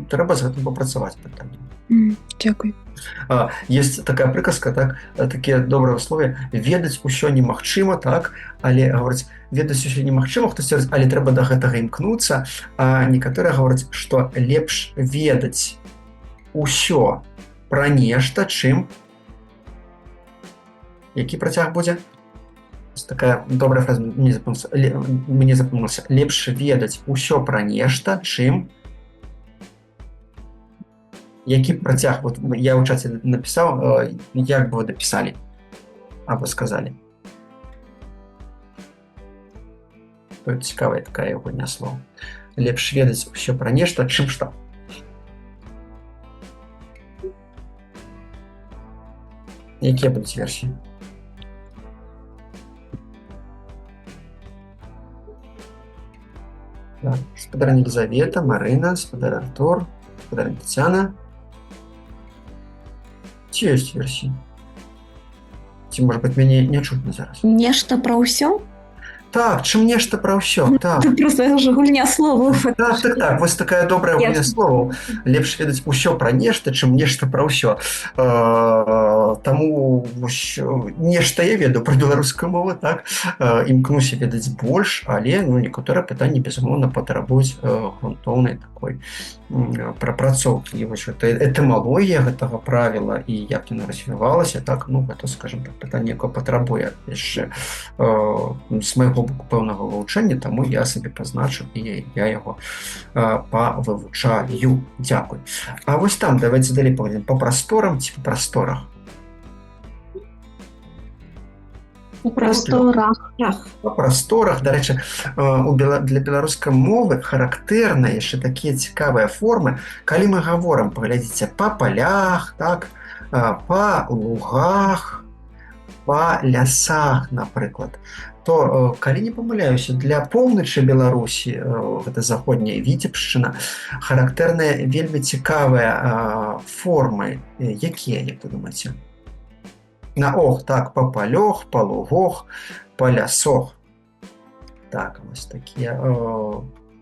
треба з цим попрацювати питання. Дякую. Есть такая приказка, так, таке добре вислов'я: ведаць усё немагчыма, так, але гавораць, ведаць усё немагчыма, хтось робіць, але трэба да гэтага імкнуцца, а некаторыя гавораць, што лепш ведаць усё пра нешта, чым які працяг будзе? Такая добрая фраза, мне запомнілася. Лепш ведаць усё пра нешта, чым які працяг? Вот я ў чаце напісаў, як бы вы дапісалі або сказалі. Тут цікавая такая гульня слоў. Лепш ведаць усё пра нешта, чым што. Якія будуць версіі? Так, спадарня Елізавета, Марына, спадар Артур, спадарня Тетяна. Ці ёсць версіі? Ці, можа быць, мяне не чутно зараз? Нешта пра ўсё? Так, чым нешта пра ўсё, так. Тут просто ўжо гульня словаў. Так, вось такая добрая гульня словаў. Лепш ведаць усё пра нешта, чым нешта пра ўсё. Таму нешта я ведаю пра беларускую мову, так, імкнуся ведаць больш, але некаторыя пытанні, безумоўна, патрабуюць грунтоўнай такой прапрацоўкі. І вось этымалогія гэтага правіла і як яно развівалася, так, гэта, скажем так, пытанне, якое патрабуе яшчэ з майго боку пэўнага вывучэння, таму я сабе пазначу і я яго павывучаю. Дзякуй. А вось там давайце далей паглядзім па прасторам ці па прасторах. У прасторах. Па прасторах, дарэчы, для беларускай мовы характэрна яшчэ такія цікавыя формы, калі мы гаворым, паглядзіце, па палях, так, па лугах, па лясах, напрыклад, то, калі не памыляюся, для поўначы Беларусі, гэта заходняя Віцебшчына, характэрныя вельмі цікавыя формы. Якія, як вы думаеце? На ох, так, па палёх, па лугох, па лясох. Так, вось такія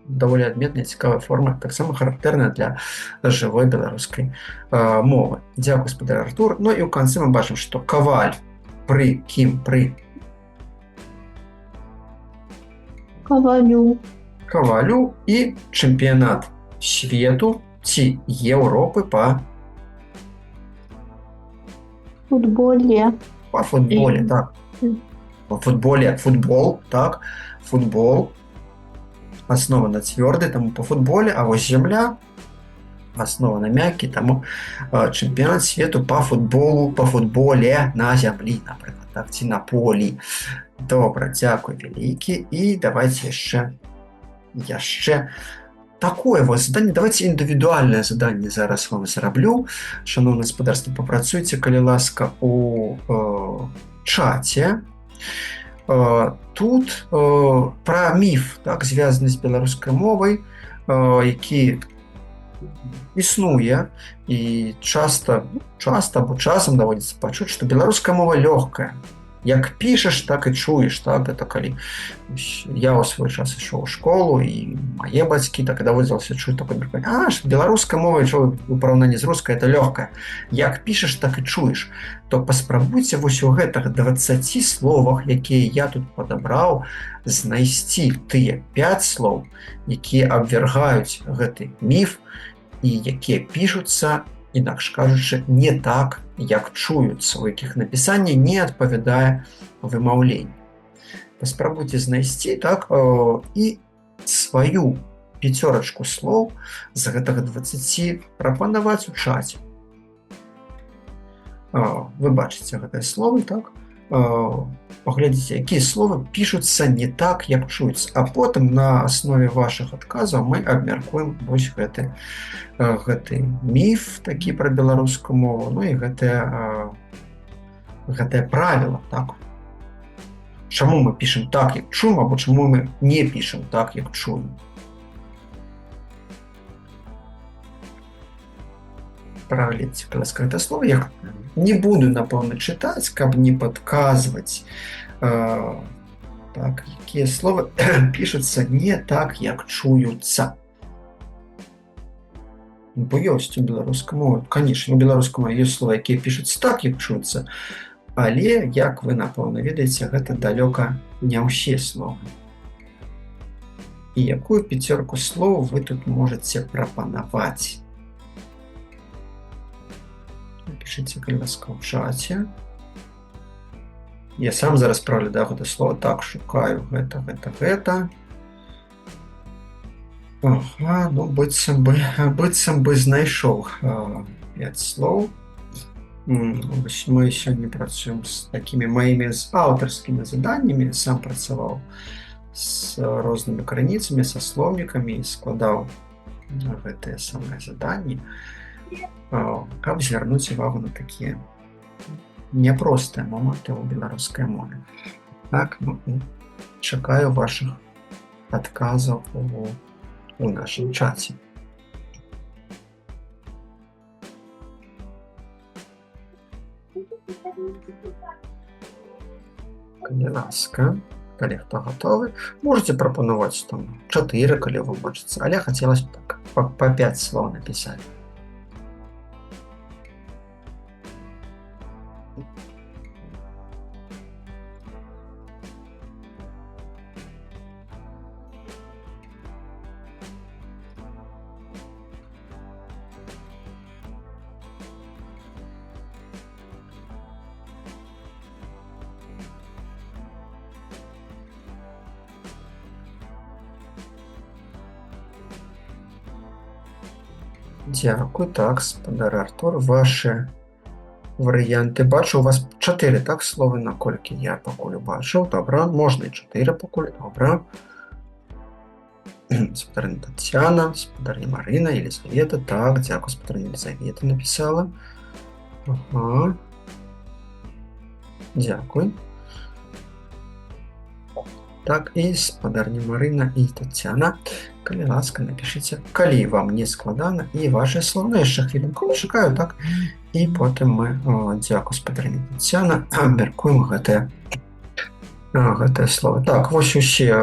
даволі адметныя цікавыя формы, таксама характэрныя для жывой беларускай мовы. Дзякуй, спадар Артур. Ну і ў канцы мы бачым, што каваль пры кім? Пры кавалю і чэмпіянат свету ці Еўропы па футболе. Па футболе, так. Па футболе, футбол, так. Футбол. Аснова на цвёрды, таму па футболе, а вось зямля аснова на мяккі, таму чэмпіянат свету па футболу, па футболе на зямлі, напрыклад, так, ці на полі. Добра, дзякуй вялікі. І давайце яшчэ такое вот заданне. Давайте індывідуальнае заданне зараз вам зраблю. Шановне гаспадарства, папрацуйце, калі ласка, у чаце. Тут пра міф, так, звязаны з беларускай мовай, які існуе, і часта або часам даводзіцца пачуць, што беларуская мова лёгкая. Як пішаш, так і чуеш, так, это калі я ў свой час ішоў у школу, і мае бацькі так і даводзілася чуць такое меркаванне: беларуская мова, у параўнанні з рускай, это лёгкая. Як пішаш, так і чуеш. То паспрабуйце вось у гэтых 20 словах, якія я тут падабраў, знайсці тыя 5 слоў, якія абвяргаюць гэты міф і якія пішуцца, інакш кажучы, не так, як чуюцца, у якіх напісанне не адпавядае вымаўленню. Паспрабуйце знайсці, так, і сваю 5 слоў з гэтага 20 прапанаваць у чаце. Вы бачыце гэтыя словы, так? паглядзіце, якія словы пішуцца не так, як чуюцца. А потым на аснове вашых адказаў мы абмяркуем вось гэты міф такі пра беларускую мову, ну і гэтае правіла, так? Чаму мы пішам так, як чуем, або чаму мы не пішам так, як чуем. Праглядзіце, калі ласка, гэта слово. Я не буду, напэўна, чытаць, каб не падказваць, так, якія словы пішуцца не так, як чуюцца. Бо ёсць у беларускай мове, канечне, у беларускай мове ёсць словы, якія пішуцца так, як чуюцца, але, як вы, напэўна, ведаеце, гэта далёка не ўсе словы. І якую пяцёрку слоў вы тут можаце прапанаваць? Напишите, калі ласка, ў чаце. Я сам зараз праглядаю гэта слово. Так, шукаю гэта. Ага, ну, быццам бы знайшоў 5 слоў. Вось мы сёння працуем з такімі маімі аўтарскімі заданнямі. Сам працаваў з рознымі крыніцамі, са слоўнікамі і складаў гэтыя самыя заданні, каб звярнуць увагу на такія няпростыя моманты ў беларускай мове. Так, ну, чакаю вашых адказаў у нашым чаце. Калі ласка, калі хто гатовы, можаце прапанаваць там 4, калі вы хочаце, але хацелася б так, па 5 слоў напісаць. Дякую. Так, спадар Артур, ваши варыянты. Бачу, у вас 4, так, словы, наколькі я пакуль бачыў. Добра, можна і 4 пакуль. Добра. Спадарня Тацяна, спадарня Марына, Елизавета. Так, дзякую, спадарня Елизавета напісала. Ага. Дзякуй. Так, і спадарня Марына і Тацяна. Калі ласка, напішыце, калі вам не складана, і ваши словы. Яшчэ хвілінку чакаю, так? І потым мы, дзякую, спадарня Тацяна, абмяркуем гэтае слово. Так, вось усе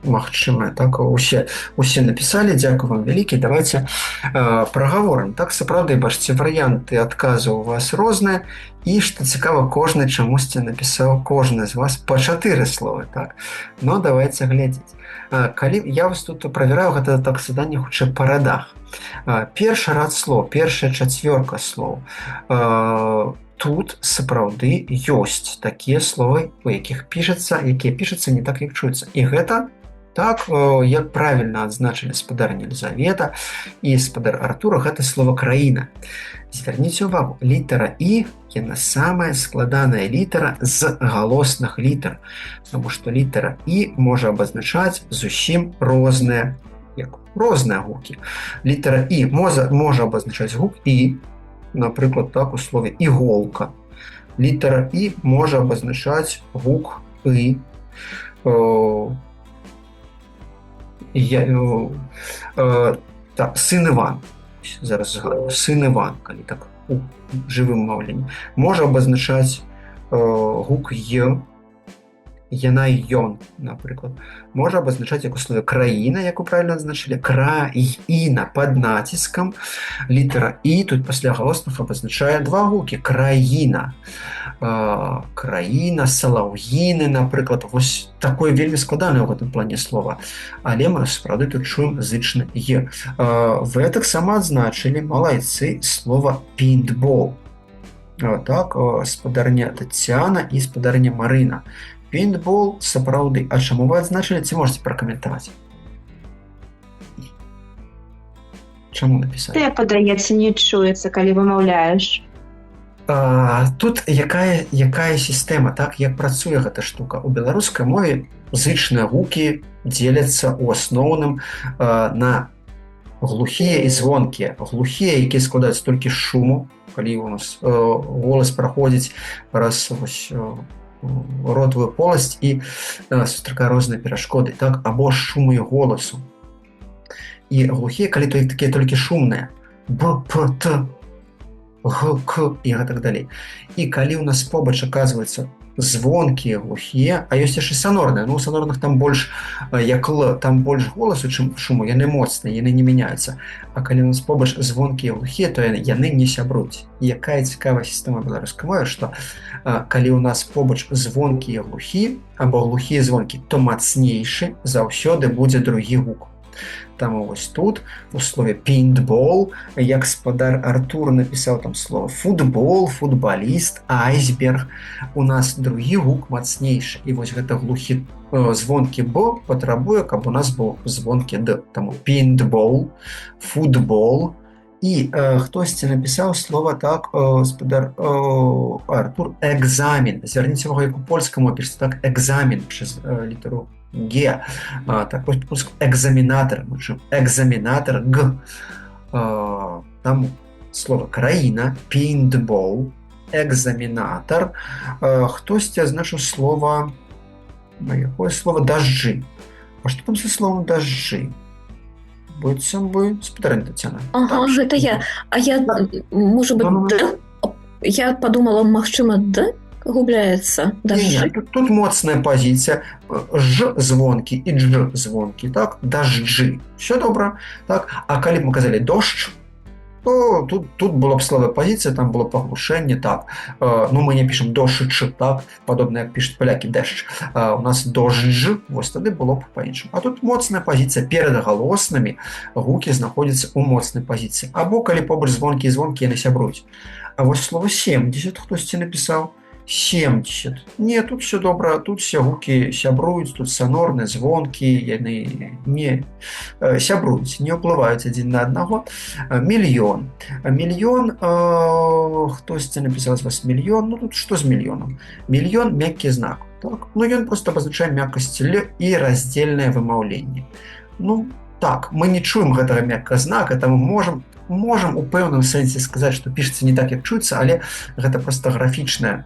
магчымыя, так, усе напісалі. Дзякую вам вялікі. Давайте прагаворым. Так, сапраўды, бачыце, варыянты адказу у вас розныя, і, што цікава, кожны чамусьці напісаў, кожны з вас па 4 словы, так? Но давайте глядзець. Калі я вас тут правяраю, гэта так заданне хутчэй па радах. Першы рад слоў, першая чацвёрка слоў. Тут сапраўды ёсць такія словы, у якія пішуцца не так, як чуюцца. І гэта так, як правільна адзначылі спадарня Елизавета і спадар Артура, гэта слова краіна. Звярніце ўвагу, літара І, яна самая складаная літара з галосных літар, таму што літара І можа абазначаць зусім розныя гукі. Літара І можа абазначаць гук І, напрыклад, так, у слове іголка. Літара І можа абазначаць гук І. Так, сын Іван. Зараз згадаю. Сын Іван, калі так у жывым маўленні. Можа абазначаць гук Е, яна і ён, напрыклад. Можа абазначаць, як у слове краіна, як вы правільна адзначылі, краіна пад націскам. Літара І тут пасля галосных абазначае 2 гукі. Краіна. Краіна, салаўіны, напрыклад. Вось такое вельмі складанае ў гэтым плане слова. Але мы, сапраўды, тут чуем зычны Е. Вы таксама адзначылі, малайцы, слова пейнтбол. Так, спадарня Тацяна і спадарня Марына. Пейнтбол, сапраўды. А чаму вы адзначылі? Ці можете пракаментаваць? Чаму напісаць? Ты, падаецца, не чуецца, калі вымаўляеш. Тут якая сістэма, так, як працуе гэта штука. У беларускай мове зычныя гукі дзеляцца ў асноўным на глухія і звонкія. Глухія, якія складаюцца толькі з шуму, калі у нас голас праходзіць праз ротавую поласць і сустракае розныя перашкоды, так, або шуму і голасу. І глухія, калі такія толькі шумныя. Б, П, Т, Г, К і гэтак далей. І калі ў нас побач аказваюцца звонкія, глухія, а ёсць яшчэ сонорныя. Ну, у сонорных там больш, як Л, там больш голасу, чым шуму, яны моцныя, яны не мяняюцца. А калі у нас побач звонкія, глухія, то яны не сябруюць. І якая цікавая сістэма беларускай мовы, што калі ў нас побач звонкія, глухі, або глухія звонкі, то мацнейшы заўсёды будзе другі гук. Таму вось тут у слове paintball, як спадар Артур напісаў там слово футбол, футбаліст, айсберг, у нас другі гук мацнейшы. І вось гэта глухі звонкі Б патрабуе, каб у нас быў звонкі Д. Таму paintball, футбол. І хтосьці напісаў слова так, спадар Артур, экзамен. Звярніце увагу, як у польскаму пішецца так, экзамен, через літару Г. Так, вось экзаменатор, экзаменатор Г. Там слово краіна, paintball, экзаменатор. Хтосьці азначыў слово, якое слово дажджы. А што там за словом дажджы? Быццам бы спадарня Тацяна. Ага, гэта я. А я, можа быць, Д? Я подумала, магчыма, Д губляецца. Не, тут моцная пазіцыя. Ж звонкі і Дж звонкі, так? Дажджы. Все добра, так? А калі б мы казалі дождж, то тут была б слабая пазіцыя, там было паглушэнне, так. Ну, мы не пішам дождж, так? Падобна, як пішуць палякі, дождж. У нас дождж, вось тады было б па-іншаму. А тут моцная пазіцыя. Перад галоснымі гукі знаходзяцца ў моцнай пазіцыі. Або калі побач звонкі і звонкі, яны сябруюць. А вось слово 70 хтосьці напісаў. 70. Не, тут все добра, тут все гукі сябруюць, тут сонорныя, звонкі, яны не сябруюць, не ўплываюць адзін на аднаго. Мільён. Мільён, хтосьці напісаў з вас мільён, ну тут што з мільёнам? Мільён – мяккі знак, так? Ну, ён проста абазначае мяккасць Л і раздзельнае вымаўленне. Ну, так, мы не чуем гэтага мяккага знака, таму можам у пэўным сэнсе сказаць, што пішецца не так, як чуецца, але гэта проста графічная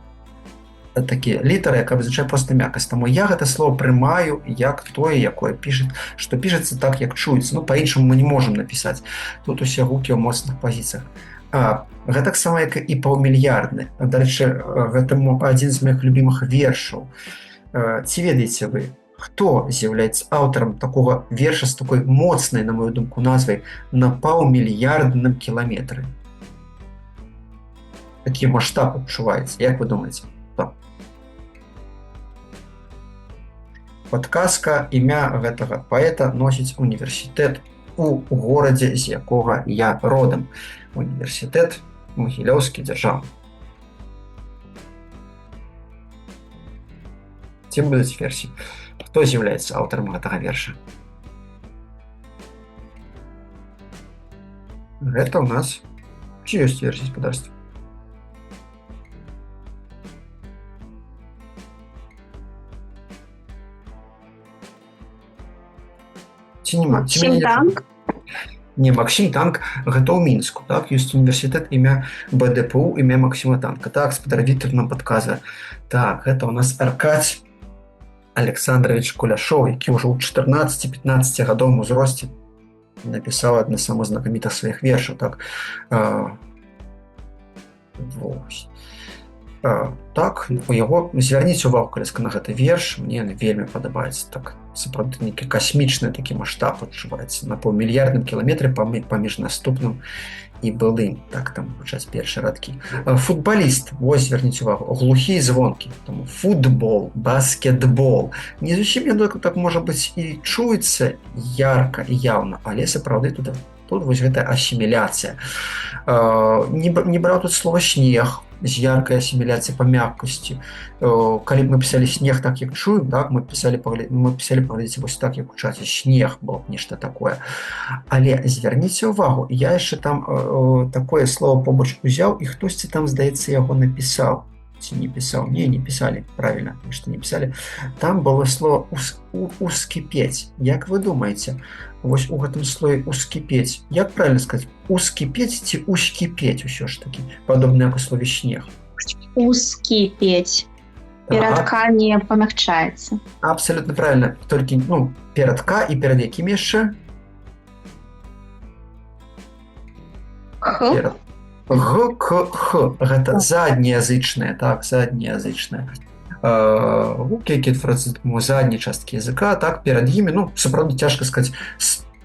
такія літары, якая абазначае проста мяккасць. Таму я гэта слово прымаю як тое, якое пішет, што пішацца так, як чуецца. Ну, па-іншаму мы не можам напісаць. Тут усе гукі ў моцных пазіцыях. Гэтаксама, як і паўмільярдны. Дарэчы, гэта адзін з маіх любімых вершаў. Ці ведаеце вы, хто з'яўляецца аўтарам такога верша з такой моцнай, на мою думку, назвай «На паўмільярдным кіламетры»? Такі маштаб адчуваецца. Як вы думаеце? Падказка, імя гэтага паэта носіць універсітэт у горадзе, з якога я родам. Універсітэт Магілёўскі дзяржаўны. Ці будуць версіі? Хто з'яўляецца аўтарам гэтага верша? Гэта ў нас... Ці ёсць версіі, спадарства? Ці нема? Максім Танк? Не, Максім Танк гэта ў Мінску, так? Ёсць універсітэт імя БДПУ, імя Максіма Танка. Так, спадар Віктар нам падказвае. Так, гэта ў нас Аркадзь Александрович Куляшоў, які ўжо ў 14-15 гадовым узросце напісаў адны з самых знакамітых сваіх вершаў, так? Так, у яго, звярніце ўвагу, каліска, на гэты верш, мне вельмі падабаецца, так, сапраўды нейкі касмічны такі маштаб адчуваецца на паўмільярдным кіламетры паміж наступным і былым, так, там гучаць першыя радкі. Футбаліст, вось, звярніце ўвагу, глухі і звонкі, тому футбол, баскетбол, не зусім яно так, можа быць, і чуецца ярка і яўна, але сапраўды тут вось гэтая асіміляцыя. Не браў тут слова снег з яркай асіміляцыі па мяккасці. Калі б мы пісалі снег так, як чуем, так, мы пісалі паглядзець вось так, як у чаце снег, было б нешта такое. Але звярніце ўвагу, я яшчэ там такое слово побач узяў, і хтосьці там, здаецца, яго напісаў. Ці не пісаў? Не пісалі, правільна, што не пісалі. Там было слово «ускіпець». Як вы думаеце, вось у гэтым слове «ускіпець», як правильно сказаць? «Ускіпець» ці «ускіпець» усё ж такі, падобна як у слове «снег»? Ускіпець. Перад «к» не памягчаецца. Абсолютно правильно. Толькі, перад «к» і перад якім яшчэ? Х. Г, К, Х. Гэта заднеязычныя, так, заднеязычныя. Які заднія часткі языка, так, перад імі, сапраўды цяжка сказаць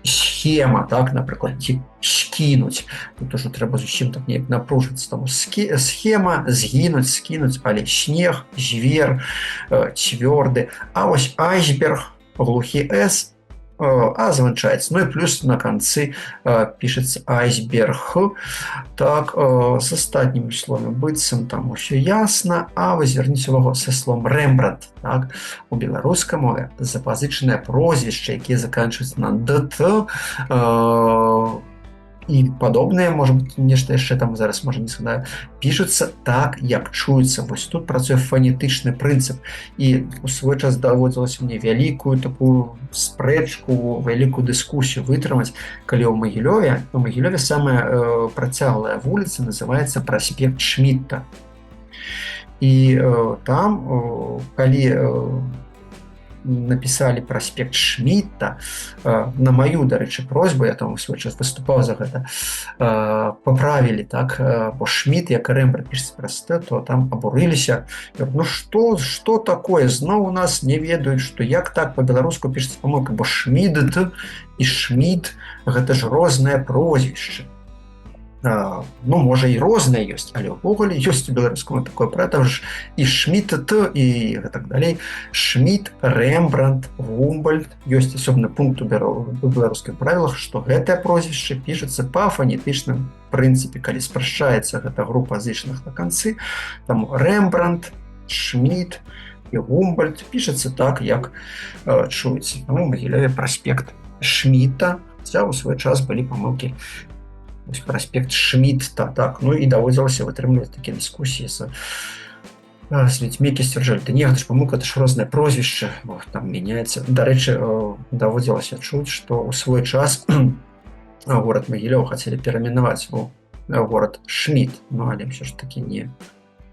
схема, так, напрыклад, ці скінуць. Тут ужо трэба зусім так неяк напружыцца. Таму схема, згінуць, скінуць, але снег, звер, цвёрды. А вось айсберг, глухі «с», а званчаецца. І плюс на канцы пішацца айсберг. Так, з астатнімі словамі быццам там усё ясна, а вы звярніце ўвагу са словом Рэмбрандт. Так, у беларускай мове запазычаныя прозвішчы, якія заканчваюцца на «дт», і падобныя, можа быць, нешта яшчэ там зараз, можа, не згадаю, пішуцца так, як чуецца. Вось тут працуе фанетычны прынцып. І у свой час даводзілася мне вялікую такую спрэчку, вялікую дыскусію вытрымаць, калі ў Магілёве самая працяглая вуліца называецца праспект Шмідта. І там, калі напісалі праспект Шмідта, на маю, дарэчы, просьбу, я там у свой час выступаў за гэта, паправілі, так, бо Шмідт, як і Рэмбрандт пішацца праз «т», то там абурыліся. Што такое? Зноў у нас не ведаюць, што як так па-беларуску пішацца памылка, бо Шмідт і Шмідт – гэта ж розныя прозвішчы. Можа і розныя ёсць, але ўвогуле ёсць у беларускому такое правіла, ж і Шмідт і гэтак далей. Шмідт, Рэмбрандт, Гумбольдт. Ёсць асобны пункт у беларускіх правілах, што гэтае прозвішча пішацца па фанетычным прынцыпе, калі спрашчаецца гэта група зычных на канцы. Таму Рэмбрандт, Шмідт і Гумбольдт пішацца так, як чуецца. Таму ў Магілёве праспект Шмідта, хаця ў свой час былі памылкі праспект Шмідта, так, і даводзілася вытрымліваць такія дыскусіі з людзьмі, які сцвярджалі, да не, гэта ж памылка, гэта ж рознае прозвішча, там мяняецца. Дарэчы, даводзілася чуць, што ў свой час горад Магілёў хацелі перайменаваць у горад Шмідт, але ўсё ж такі не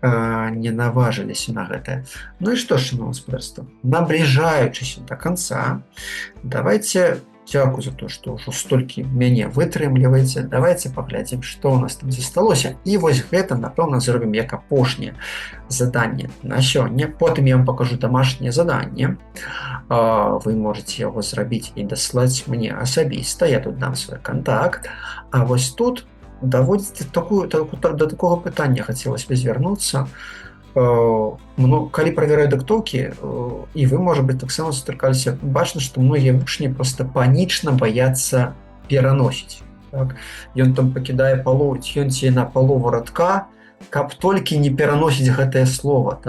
наважыліся на гэтае. І што ж, гаспадарства, набліжаючыся да канца, давайце, дзякую за то, што ўжо столькі мяне вытрымліваеце. Давайце паглядзім, што ў нас там засталося. І вось гэта, напэўна, зробім як апошняе заданне на сёння. Потым я вам пакажу дамашняе заданне. Вы можаце яго зрабіць і даслаць мне асабіста. Я тут дам свой кантакт. А вось тут даводзіць да такога пытання хацелася бы звярнуцца. Калі правяраю дыктоўкі, і вы, можа быць, таксама сустракаліся, бачна, што многія вучні проста панічна баяцца пераносіць. Ён там пакідае палову, ён ці на палову радка, каб толькі не пераносіць гэтае слова.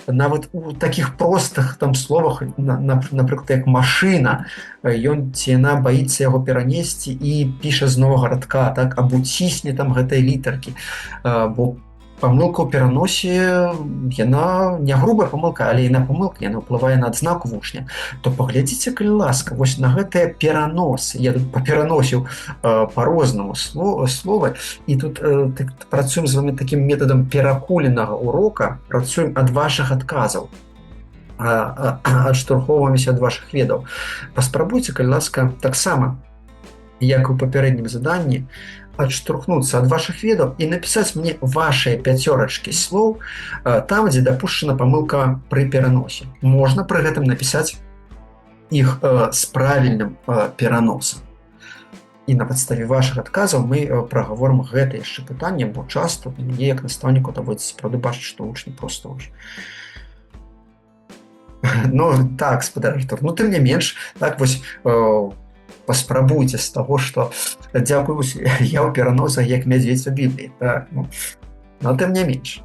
Нават у такіх простых там словах, напрыклад, як машына, ён ці яна баіцца яго перанесці і піша з новага радка, або цісне там гэтай літаркі, бо памылка ў пераносе, яна не грубая памылка, але яна памылка, яна ўплывае на адзнаку вучня. То паглядзіце, калі ласка, вось на гэтыя пераносы. Я тут папераносіў па-рознаму словы, і тут працуем з вами такім метадам перакуленага урока, працуем ад вашых адказаў, адштурхоўваемся ад вашых ведаў. Паспрабуйце, калі ласка, таксама, як у папярэднім заданні, адштурхнуцца ад вашых ведаў і напісаць мне вашыя 5 слоў там, дзе дапушчана памылка пры пераносе. Можна пры гэтым напісаць іх з правільным пераносам. І на падставе вашых адказаў мы прагаворым гэта яшчэ пытанне, бо часта мне як настаўніку даводзіцца сапраўды бачыць, што вучні проста ўжо. Так, спадар Артур, тым не менш, так вось паспрабуйце з таго, што дзякую, я ў пераносах як мядзведзь у Бібліі. Так, ну, но тым не менш.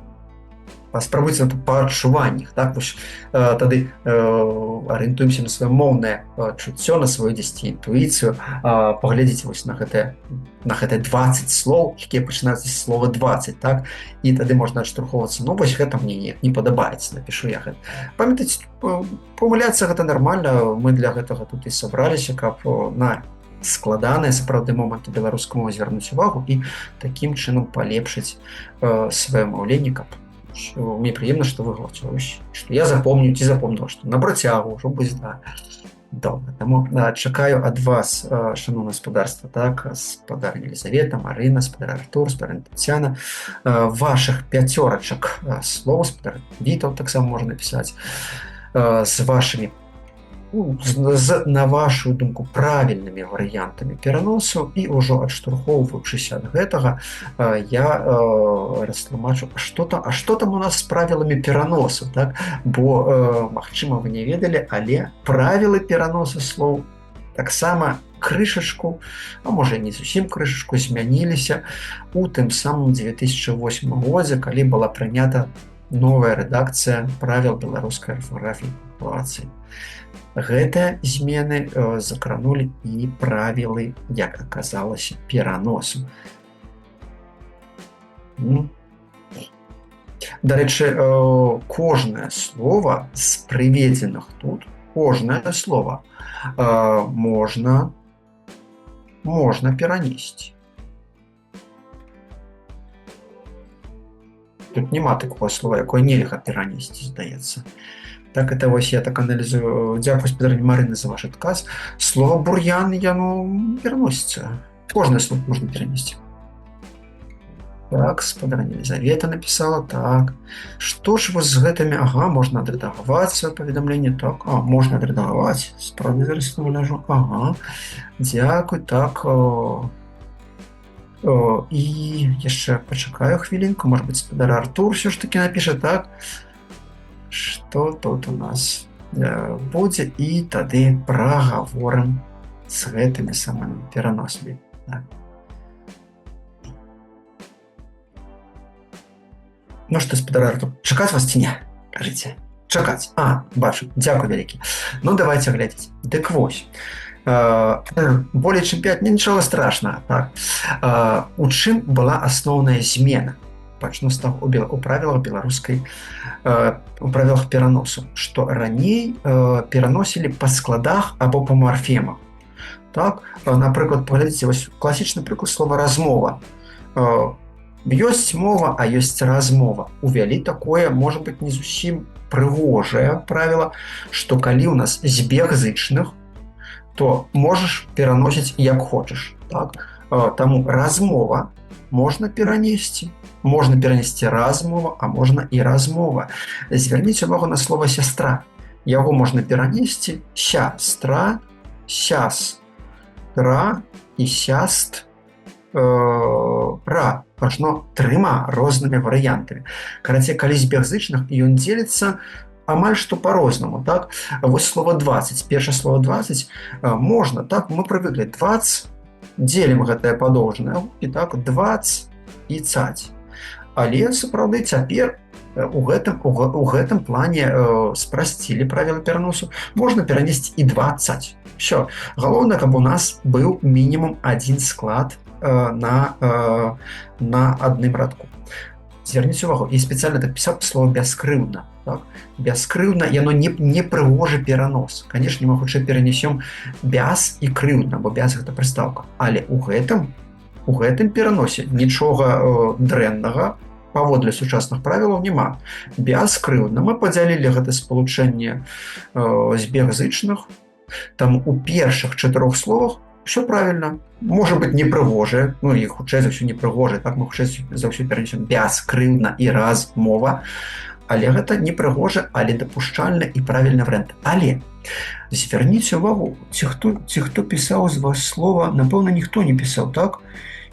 Паспрабуйце па адчуваннях, так, вось, тады арыентуемся на сваё моўнае чуццё, на сваю дзесьці інтуіцыю, паглядзіце вось на гэтыя 20 слоў, якія пачынаюцца з слова 20, так, і тады можна адштурхоўвацца, ну, вось гэта мне не падабаецца, напішу я гэта. Памятайце, памыляцца гэта нармальна, мы для гэтага тут і сабраліся, каб на складаныя сапраўды моманты беларускай мовы звярнуць увагу і такім чынам палепшыць сваё маўленне, каб мне прыемна, што вы гаваце, што я запомню, ці запомніла, што на працягу ўжо будзе добра. Таму чакаю ад вас, шаноўнае гаспадарства, так, гаспадарня Елізавета, Марына, гаспадар Артур, гаспадарня Таццяна, вашых 5 слоў, гаспадар Вітаў таксама можна напісаць, з вашымі, на вашу думку, правільнымі варыянтамі пераносу, і ўжо адштурхоўваючыся ад гэтага, я растлумачу, а што там у нас з правіламі пераносу, так? Бо, магчыма, вы не ведалі, але правілы пераносу слоў таксама крышачку, а можа не зусім крышачку, змяніліся у тым самым 2008 годзе, калі была прынята новая рэдакцыя правіл беларускай арфаграфіі і пунктуацыі. Гэтыя змены закранулі і правілы, як аказалася, пераносу. Дарэчы, кожнае слова з прыведзеных тут, кожнае слова можна перанесці. Тут няма такого слова, якое нельга перанесці, здаецца. Так, это вось я так аналізую. Дзякую, гаспадарні Марыны, за ваш адказ. Слово бур'ян, яно пераносіцца. Кожнае слово можна перанесці. Так, гаспадарня Елізавета напісала, так. Што ж вы з гэтымі? Ага, можна адрэдагаваць сваё паведамленне. Так, можна адрэдагаваць. Справді зараз гляжу. Ага, дзякуй, так. І яшчэ пачакаю хвілінку. Можа быць, гаспадар Артур ўсё ж такі напіша, так. Што тут у нас будзе, і тады прагаворым з гэтымі самымі пераносамі. Ну што, гаспадар Артур, чакаць вас ці не? Кажыце. Чакаць. Бачу, дзякуй вялікі. Ну, давайце глядзець. Дык вось. Болей чым 5, нічога страшнага. Так. У чым была асноўная змена? Пачну з таго, у правілах беларускай, у правілах пераносу, што раней пераносілі па складах або па марфемах. Так? Напрыклад, паглядзіце, вось класічны прыклад слова «размова». Ёсць мова, а ёсць размова. Увялі такое, можа быць, не зусім прыгожае правіла, што калі ў нас збег зычных, то можаш пераносіць як хочаш. Так? Таму размова можна перанесці. Можна перанесці размова, а можна і размова. Звярніце увагу на слова «сястра». Яго можна перанесці сястра, сястра і сястра. Ажно 3 рознымі варыянтамі. Карацей, калі збег зычных, ён дзеліцца амаль што па-рознаму. Так? Вось слова 20. Першае слова 20 можна, так, мы прывыклі 20, дзелім гэтае падоўжнае, і так 20 і цаць. Але, сапраўды, цяпер у гэтым плане спрасцілі правілы пераносу. Можна перанесці і 20. Всё. Галоўнае, каб у нас быў мінімум 1 склад на адным радку. Звярніце увагу, я спецыяльна так пісаў слова «бяскрыўдна». Так? Бяскрыўдна, яно не прыгожы перанос. Канешне, мы хутчэй перанесём «бяз» і «крыўдна», бо «бяз» гэта прыстаўка. Але у гэтым пераносе нічога дрэннага паводле сучасных правілаў няма. Бяскрыўдна. Мы падзялілі гэта спалучэнне збег зычных. Там у першых 4 словах ўсё правільна. Можа быць непрыгожае, ну і хутчэй за ўсё непрыгожае, так, мы хутчэй за ўсё перанесем бяскрыўдна і размова. Але гэта непрыгожа, але дапушчальны і правільны варыянт. Але звярніце ўвагу, ці хто пісаў з вас слова, напэўна, ніхто не пісаў, так?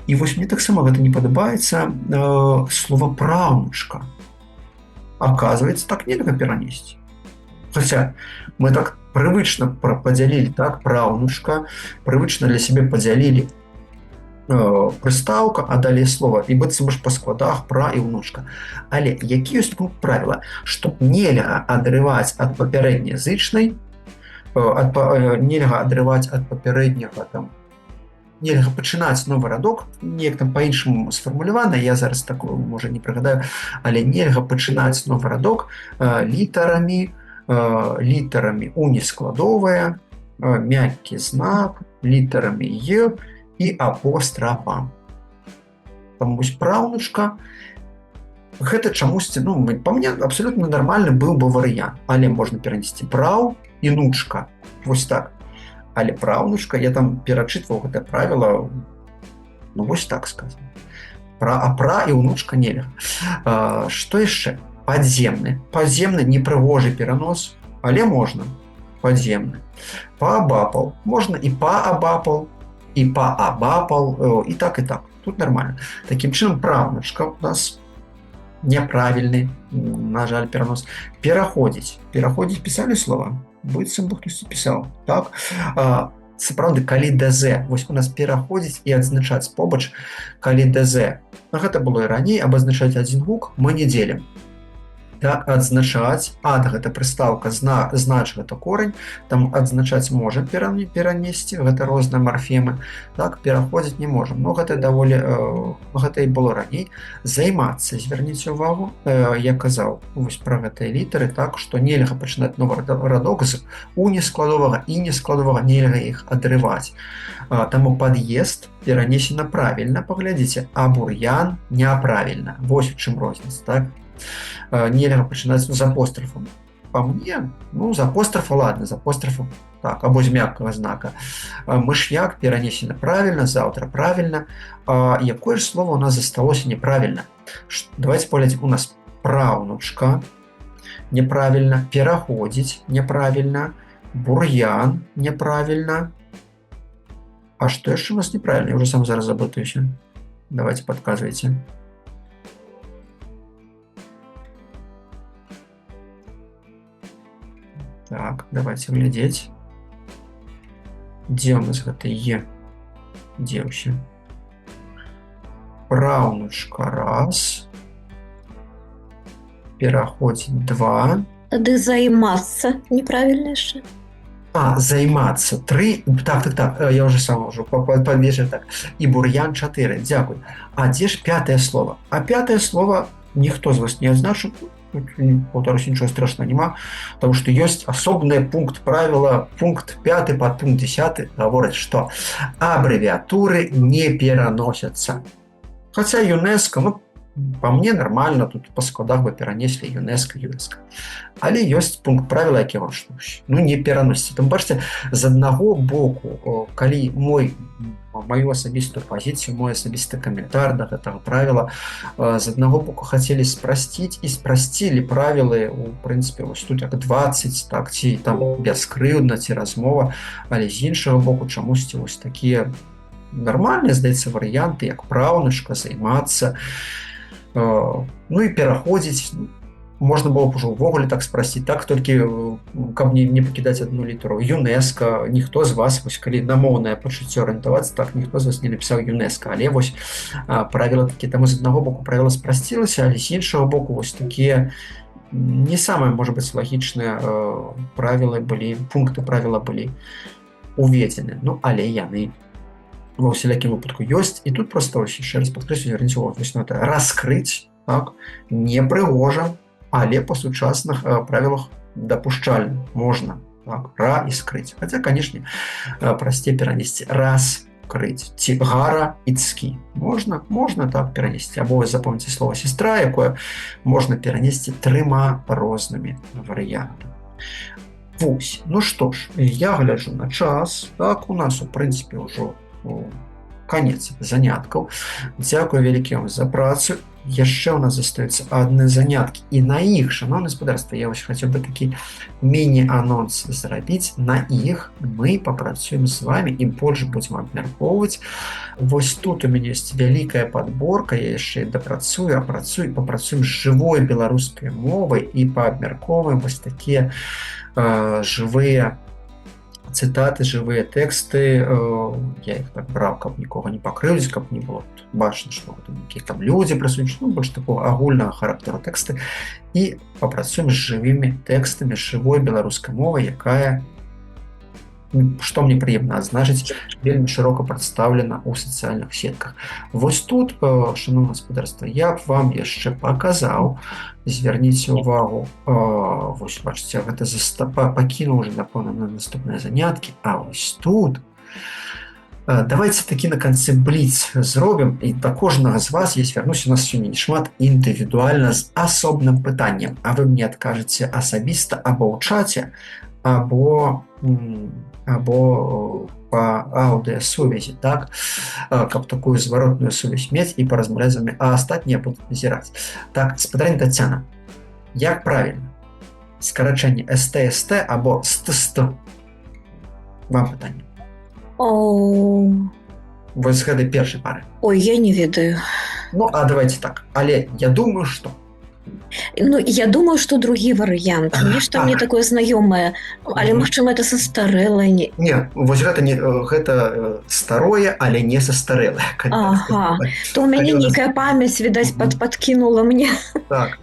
І вось мне таксама гэта не падабаецца слова «праўнучка». Аказваецца, так нельга перанесці. Хаця мы так прывычна падзялілі, так, праўнучка, прывычна для сябе падзялілі прыстаўка, а далей слова, і быццам ж па складах пра і ўнучка. Але які ёсць пункт правіла, што нельга адрываць ад папярэдняй зычнай, нельга адрываць ад папярэдняга там, нельга пачынаць новы радок, неяк там па-іншаму сфармулявана, я зараз такую, можа, не прыгадаю, але нельга пачынаць новы радок літарамі унескладовыя, мяккі знак, літарамі «е» і апострафам. Там вось праўнучка, гэта чамусьці, ну, па мне, абсалютна нармальны быў бы варыянт, але можна перанесці праў і нучка, вось так. Але праўнучка, я там перачытваў гэтае правіла, ну, вось так сказано. Пра і ўнучка нельга. Што яшчэ? Падземны. Падземны непрыгожы перанос, але можна. Падземны. Паабапал. Можна і паабапал, і паабапал, і так, і так. Тут нармальна. Такім чынам, праўнучка у нас няправільны, на жаль, перанос. Пераходзіць. Пераходзіць пісалі слова? Быццам бы хтось пісаў. Так? Сапраўды, калі ДЗ, вось у нас пераходзіць і адзначаць побач, калі ДЗ. Гэта было і раней, абазначаць адзін гук мы не дзелім. Так, адзначаць, ад гэта прыстаўка, знач гэта корань, там адзначаць можа перанесці, гэта розныя марфемы, так, пераходзіць не можам. Ну, гэта даволі, гэта і было раней. Займацца, звярніце ўвагу, я казаў вось пра гэтыя літары, так, што нельга пачынаць новы радок з унескладовага і нескладовага, нельга іх адрываць. Таму пад'езд перанесена правільна, паглядзіце, а бур'ян няправільна. Вось у чым розніца, так? Нельга пачынаць з апострафам. Па мне, ну, з апострафа, ладно, з апострафам, так, або з мяккага знака. Мыш'як перанесена правільна, заўтра правільна. Якое ж слово у нас засталося неправільна? Давайте паглядзім, у нас праўнучка неправільна, пераходзіць неправільна, бур'ян неправільна. А што яшчэ у нас неправільна? Я ўжо сам зараз заблытаюся. Давайте падказвайце. Так, давайте глядзець. Дзе у нас гэта «е»? Дзе ўсе? Праўнучка раз. Пераходзіць два. Тады займацца неправільна яшчэ. Займацца 3. Так, я ўжо сам падвежу так. І бур'ян 4. Дзякуй. А дзе ж пятае слово? А пятае слово ніхто з вас не адзначыў. Паўтарусь, нічого страшного няма, потому что ёсць асобны пункт правіла, пункт 5 под пункт 10 гаворыць, што абрэвіатуры не пераносяцца. Хаця ЮНЕСКО, ну, па мне нармальна, тут па складах бы перанеслі ЮНЕСКО. Але ёсць пункт правіла, які гаворыць, што ну, не пераносіцца. Там бачыце, з аднаго боку, калі маю асабістую пазіцыю, мой асабісты каментар да гэтага правіла, з аднаго боку хацелі спрасціць і спрасцілі правілы, у прынцыпе, вось тут як 20, так, ці там бяскрыўдна, ці размова, але з іншага боку чамусьці вось такія нармальныя, здаецца, варыянты, як праўнучка, займацца, ну і пераходзіць. Можна было б ужо ўвогуле так спрасціць, так, толькі каб не пакідаць адну літару. ЮНЕСКО, ніхто з вас, вось калі на моўнае пачуццё арыентавацца, так, ніхто з вас не напісаў ЮНЕСКО, але вось правіла такія, таму з аднаго боку правіла спрасцілася, але з іншага боку вось такія не самыя, можа быць, лагічныя правілы былі, пункты правіла былі уведзены, ну, але яны ва ўсялякім выпадку ёсць, і тут проста ось яшчэ раз падкрэслю, звярніце увагу, вось на гэта раскрыць, так, непрыгожа, але па сучасных правілах дапушчальна, можна, так, ра і скрыць. Хаця, канешне, прасцей перанесці раскрыць, ці гара і цкі. Можна так перанесці, або вы запомніце слово сестра, якое можна перанесці 3 рознымі варыянтамі. Вось, ну што ж, я гляджу на час, так, у нас, у прынцыпе, ўжо канец заняткаў. Дзякую вялікі вам за працу. Яшчэ ў нас застаюцца адны заняткі, і на іх, шановнае гаспадарства, я вось хацеў бы такі міні-анонс зрабіць. На іх мы папрацуем з вами і больш будзем абмяркоўваць. Вось тут у мяне ёсць вялікая падборка, я яшчэ папрацуем з жывой беларускай мовай і паабмяркоўваем вось такія жывыя цытаты, жывыя тэксты, я іх так браў, каб нікога не пакрыўдзіць, каб не было бачна, што нейкія там людзі прысутнічаюць, больш такого агульнага характару тэксты, і папрацуем з жывымі тэкстамі, з жывой беларускай мовай, якая, што мне прыемна адзначыць, вельмі шырока прадстаўлена ў сацыяльных сетках. Вось тут, шановнае гаспадарства, я б вам яшчэ паказаў, звярніце ўвагу, вось бачыце, гэта пакінуў уже, напэўна, на наступныя заняткі, а вось тут давайте такі на канцы бліц зробім, і да кожнага з вас я звярнусь, у нас сёння шмат індывідуальна з асобным пытаннем, а вы мне адкажаце асабіста або ў чаце, або па аўдыасувязі, так, каб такую зваротную сувязь мець і паразмаўляць з вамі, а астатнія будуць назіраць. Так, спадарня Таццяна, як правільна? Скарачэнне СТСТ або СТСТ? Вам пытанне. Вось з гэтай першай пары. Ой, я не ведаю. Ну, а давайте так, але я думаю, што Ну, я думаю, что другі варыянт. Нешта мне такое знаёмае, але, магчыма, это састарэлае. Не, вось гэта не гэта старое, але не састарэлае. Ага, то ў мяне нейкая памяць, відаць, падкінула мне. Так,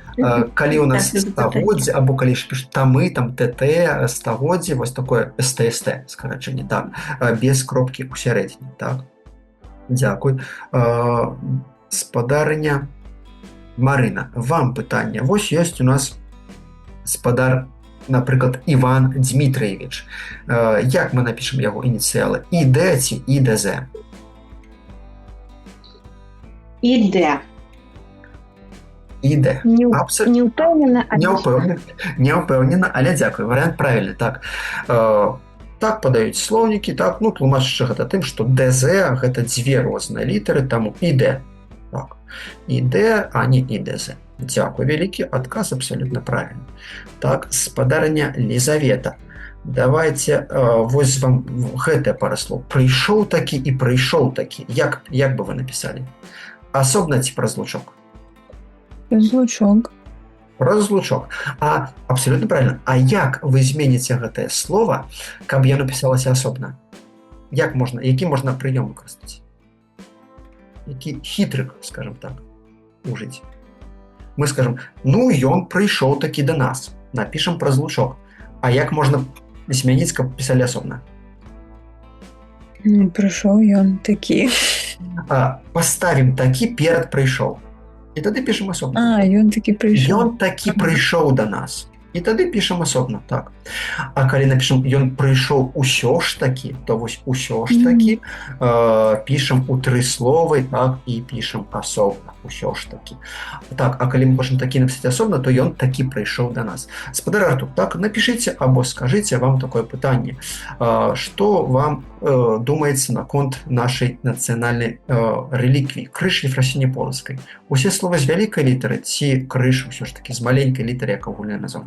калі ў нас стагоддзе, або калі ж пішуць тамы, там ТТ, стагоддзе, вось такое СТСТ, скарачэнне, так, без кропкі ў сярэдзіне, так. Дзякуй. Спадарыня Марына, вам пытанне. Вось ёсць у нас спадар, напрыклад, Іван Дмітраевич. Як мы напішам яго ініцыялы? ІД ці ІДЗ? ІД. ІД. Не ўпэўнена, Не ўпэўнена, але дзякуй. Варыянт правільны, так. Так падаюць слоўнікі, так, ну, тлумачачы гэта тым, што ДЗ гэта дзве розныя літары, таму ІД. Так. ІД, а не ІДЗ. Дзякуй вялікі, адказ абсалютна правільны. Так, спадарня Лізавета. Давайте, вось вам гэтае пара слоў. Прыйшоў такі і прыйшоў такі. Як бы вы напісалі? Асобна ці праз лучок? Праз лучок. Праз лучок. А, абсалютна правільна. А як вы зменіце гэтае слова, каб яно пісалася асобна? Як можна, які можна прыём выкарыстаць? Які хітрык, скажем так, ужыць. Мы скажем, ну, ён прыйшоў такі да нас. Напішам праз лучок. А як можна змяніць, каб пісалі асобна? Прыйшоў ён такі. Паставім такі перад прыйшоў. І тады пішам асобна. Ён такі прыйшоў. Ён такі прыйшоў да нас. І тады пішам асобна, так. А калі напішам, ён прыйшоў усё ж такі, то вось усё ж такі пішам у тры словы, так, і пішам асобна, усё ж такі. Так, а калі мы хочам такі напісаць асобна, то ён такі прыйшоў да нас. Спадар Артур, так, напішыце або скажыце вам такое пытанне. Што вам думаецца наконт нашай нацыянальнай рэліквіі, крыж Ефрасіні Полацкай? Усе словы з вялікай літары ці крыж усё ж такі з маленькай літары, як агульная назва?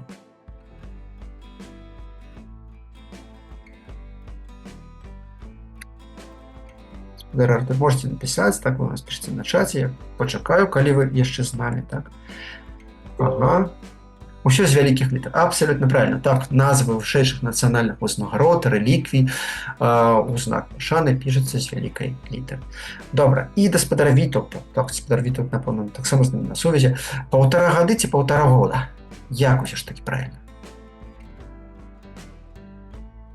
Спадар Артур, можете напісаць, так, вы нас пішыце на чаце, я пачакаю, калі вы яшчэ з намі, так. Ага. Усё з вялікіх літар. Абсалютна правільна. Так, назвы вышэйшых нацыянальных узнагарод, рэліквій, узнак шаны пішацца з вялікай літары. Добра. І да спадара Вітаўта. Так, спадар Вітаўт, напэўна, таксама з намі на сувязі. 1,5 гады ці 1,5 года? Як усё ж такі правільна?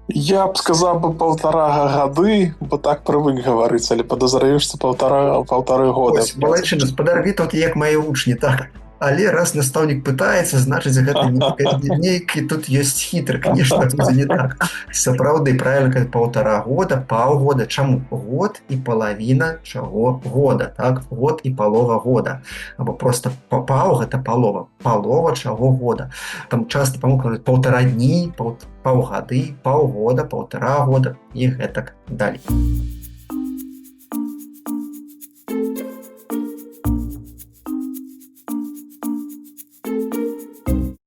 Я б сказаў бы 1,5 гады, бо так прывык гаварыць, але падазраю, што 1,5 года. Ось, малайчына, спадар Вітаўт, як мае вучні, так. Але раз настаўнік пытаецца, значыць, гэта нейкі тут ёсць хітры, конечно, будзе не так. Сапраўды, правільна, казаць 1,5 года, паўгода. Чаму? Год і палавіна чаго года, так? Год і палова года. Або просто паў, гэта палова. Палова чаго года. Там часта памылка 1,5 дні, паўгады, паўгода, 1,5 года і гэтак далей.